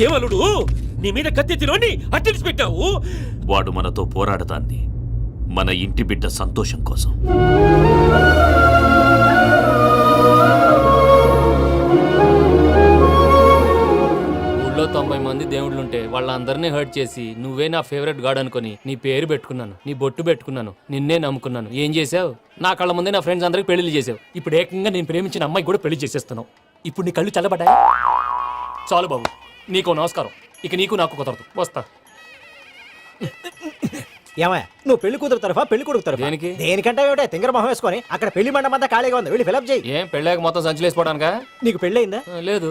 ఏమలుడు నీ మీద కత్తెత్తిలోని అట్టెలిసి పెట్టావు. వాడు మనతో పోరాడతాంది మన ఇంటి బిడ్డ సంతోషం కోసం. ఊళ్ళో 90 మంది దేవుళ్ళుంటే వాళ్ళందరినీ హర్ట్ చేసి నువ్వే నా ఫేవరెట్ గాడ్ అనుకుని నీ పేరు పెట్టుకున్నాను, నీ బొట్టు పెట్టుకున్నాను, నిన్నే నమ్ముకున్నాను. ఏం చేసావు? నా కళ్ళ ముందే నా ఫ్రెండ్స్ అందరికి పెళ్లి చేసావు. ఇప్పుడు ఏకంగా నేను ప్రేమించిన అమ్మాయి కూడా పెళ్లి చేసేస్తున్నావు. ఇప్పుడు నీ కళ్ళు చల్లబడ్డాయి. చాలు బాబు, నీకో నమస్కారం. ఇక నీకు నాకు కుదరదు. వస్తా. ఏమయ్య నువ్వు పెళ్లి కూతురు తరఫా పెళ్లి కొడుకు తరఫా దేనికి? దేనికంటే ఏమిటే తింగర మొహం వేసుకొని అక్కడ పెళ్లి మండపం అంతా ఖాళీగా ఉంది వెళ్ళి ఫిలప్ చేయి. ఏం పెళ్ళాక మొత్తం సంచలేసిపోవడానికా? నీకు పెళ్ళయిందా? లేదు.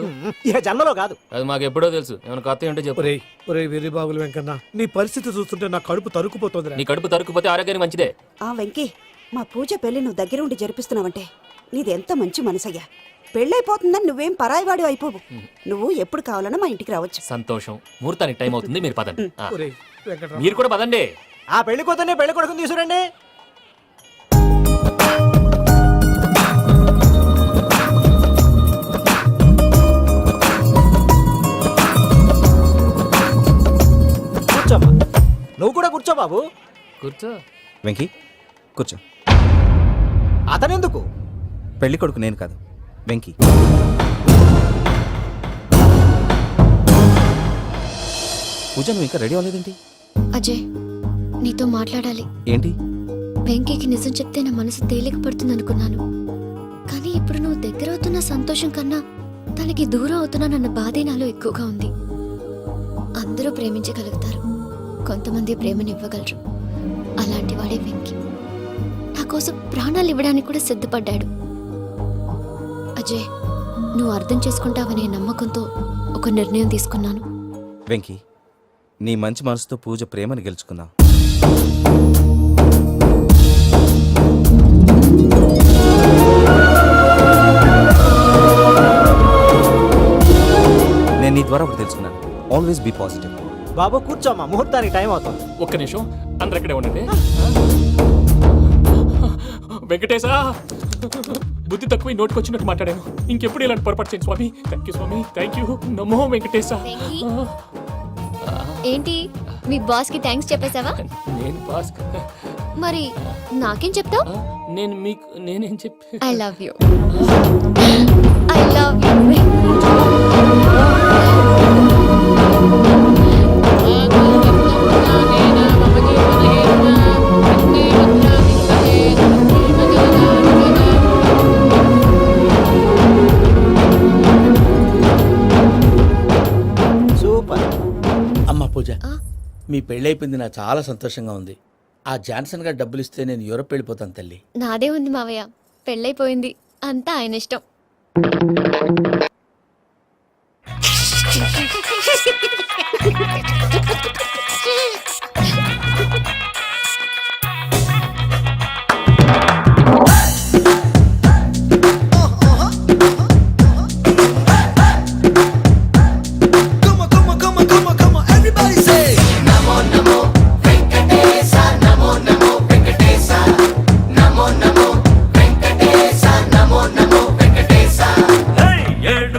ఇక జన్మలో కాదు. అది మాకు ఎప్పుడో తెలుసు. ఏమైనా కొత్త ఏంటో చెప్పు. ఒరే వెర్రి బాగులు వెంకన్న, నీ పరిస్థితి చూస్తుంటే నా కడుపు తరుక్కుపోతుంది. నీ కడుపు తరుక్కుపోతే ఆరోగ్యానికి మంచిదే. ఆ వెంకీ, మా పూజ పెళ్లి నువ్వు దగ్గర ఉండి జరిపిస్తున్నావంటే నీది ఎంత మంచి మనసయ్యా. పెళ్ళైపోతుందని నువ్వేం పరాయివాడి అయిపోవు. నువ్వు ఎప్పుడు కావాలన్నా మా ఇంటికి రావచ్చు. సంతోషం. ముహూర్తానికి టైం అవుతుంది, మీరు పదండి. ఆ. ఒరేయ్ వెంకట్రావు, మీరు కూడా పదండి. ఆ పెళ్లి కూతుర్ని పెళ్లి కొడుకుని తీసుకురండి. కూర్చోమ్మా. నువ్వు కూడా కూర్చో బాబు. కూర్చో. వెంకీ కూర్చో. అతనెందుకు? పెళ్లి కొడుకు నేను కాదు, వెంకీ. పూజ నువ్వు ఇంకా రెడీ అవ్వలేదేంటి? అజయ్, నీతో మాట్లాడాలి. ఏంటి? వెంకీకి నిజం చెప్తే నా మనసు తేలిక పడుతుంది అనుకున్నాను. కానీ ఇప్పుడు నువ్వు దగ్గర అవుతున్న సంతోషం కన్నా తనకి దూరం అవుతున్నానన్న బాధే నాలో ఎక్కువగా ఉంది. అందరూ ప్రేమించగలుగుతారు, కొంతమంది ప్రేమనివ్వగలరు. అలాంటి వాడే వెంకీ. నా కోసం ప్రాణాలు ఇవ్వడానికి కూడా సిద్ధపడ్డాడు. అజయ్, నువ్వు అర్థం చేసుకుంటావనే నమ్మకంతో ఒక నిర్ణయం తీసుకున్నాను. వెంకీ, నీ మంచి మనసుతో పూజ ప్రేమని గెలుచుకుందాం. నేను నీ ద్వారా ఒకటి తెలుసుకున్నాను. Always be positive. బాబు కూర్చోమ్మా, ముహూర్తానికి టైం అవుతుంది. ఒక్క నిమిషం, అందరు ఇక్కడే ఉండండి. వెంకటేశా, బుద్ధి తక్కువ నోటికి వచ్చినట్టు మాట్లాడాను. ఇంకెప్పుడు ఇలాంటి పొరపాటు చేయండి స్వామి. థ్యాంక్ యూ స్వామి, థ్యాంక్ యూ. నమో వెంకటేశా. ఏంటి, మీ బాస్ కి థ్యాంక్స్ చెప్పేశావా? నేను బాస్. మరి నాకేం చెప్తావు? నేను మీకు నేనేం చెప్పి I love you. I love you. Super. అమ్మ పూజ, మీ పెళ్ళైపోయింది, నాకు చాలా సంతోషంగా ఉంది. ఆ జాన్సన్ గారు డబ్బులు ఇస్తే నేను యూరోప్ వెళ్ళిపోతాను తల్లి. నాదే ఉంది మావయ్య, పెళ్ళైపోయింది, అంతా ఆయన ఇష్టం.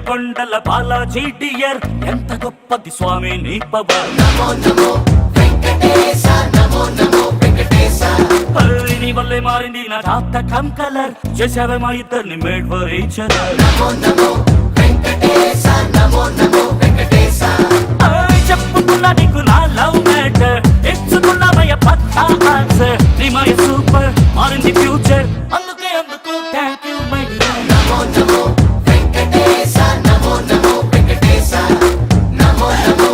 కొండల బాలాజీ డియర్, ఎంత గొప్పది స్వామి నీ పవర్. నీ వల్లే మారింది నా జాతకం కలర్. చేసావే మా ఇద్దరిని మేడ్ ఫర్ ఈచ్ అదర్. చెప్పుకున్నా నీకు నా లవ్ మ్యాటర్, ఇచ్చుకున్నావయ్య పక్కా ఆన్సర్. నీ మై సూపర్, మారింది ఫ్యూచర్. అందుకే అందుకు thank you my dear. Namo Namo Venkatesha, Namo Namo Venkatesha, Namo Namo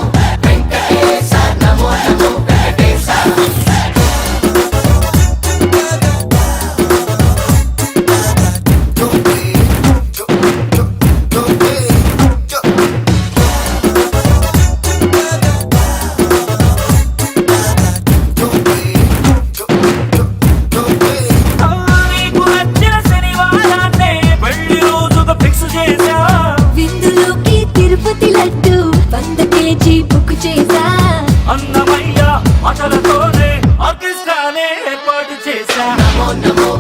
Venkatesha, Namo Namo Venkatesha. విందులోకి Tirupati laddu 100 KG book చేసా. అన్నమయ్య ఆటలతోనే ఆర్కెస్ట్రానే ఏర్పాటు చేశా. నమో నమో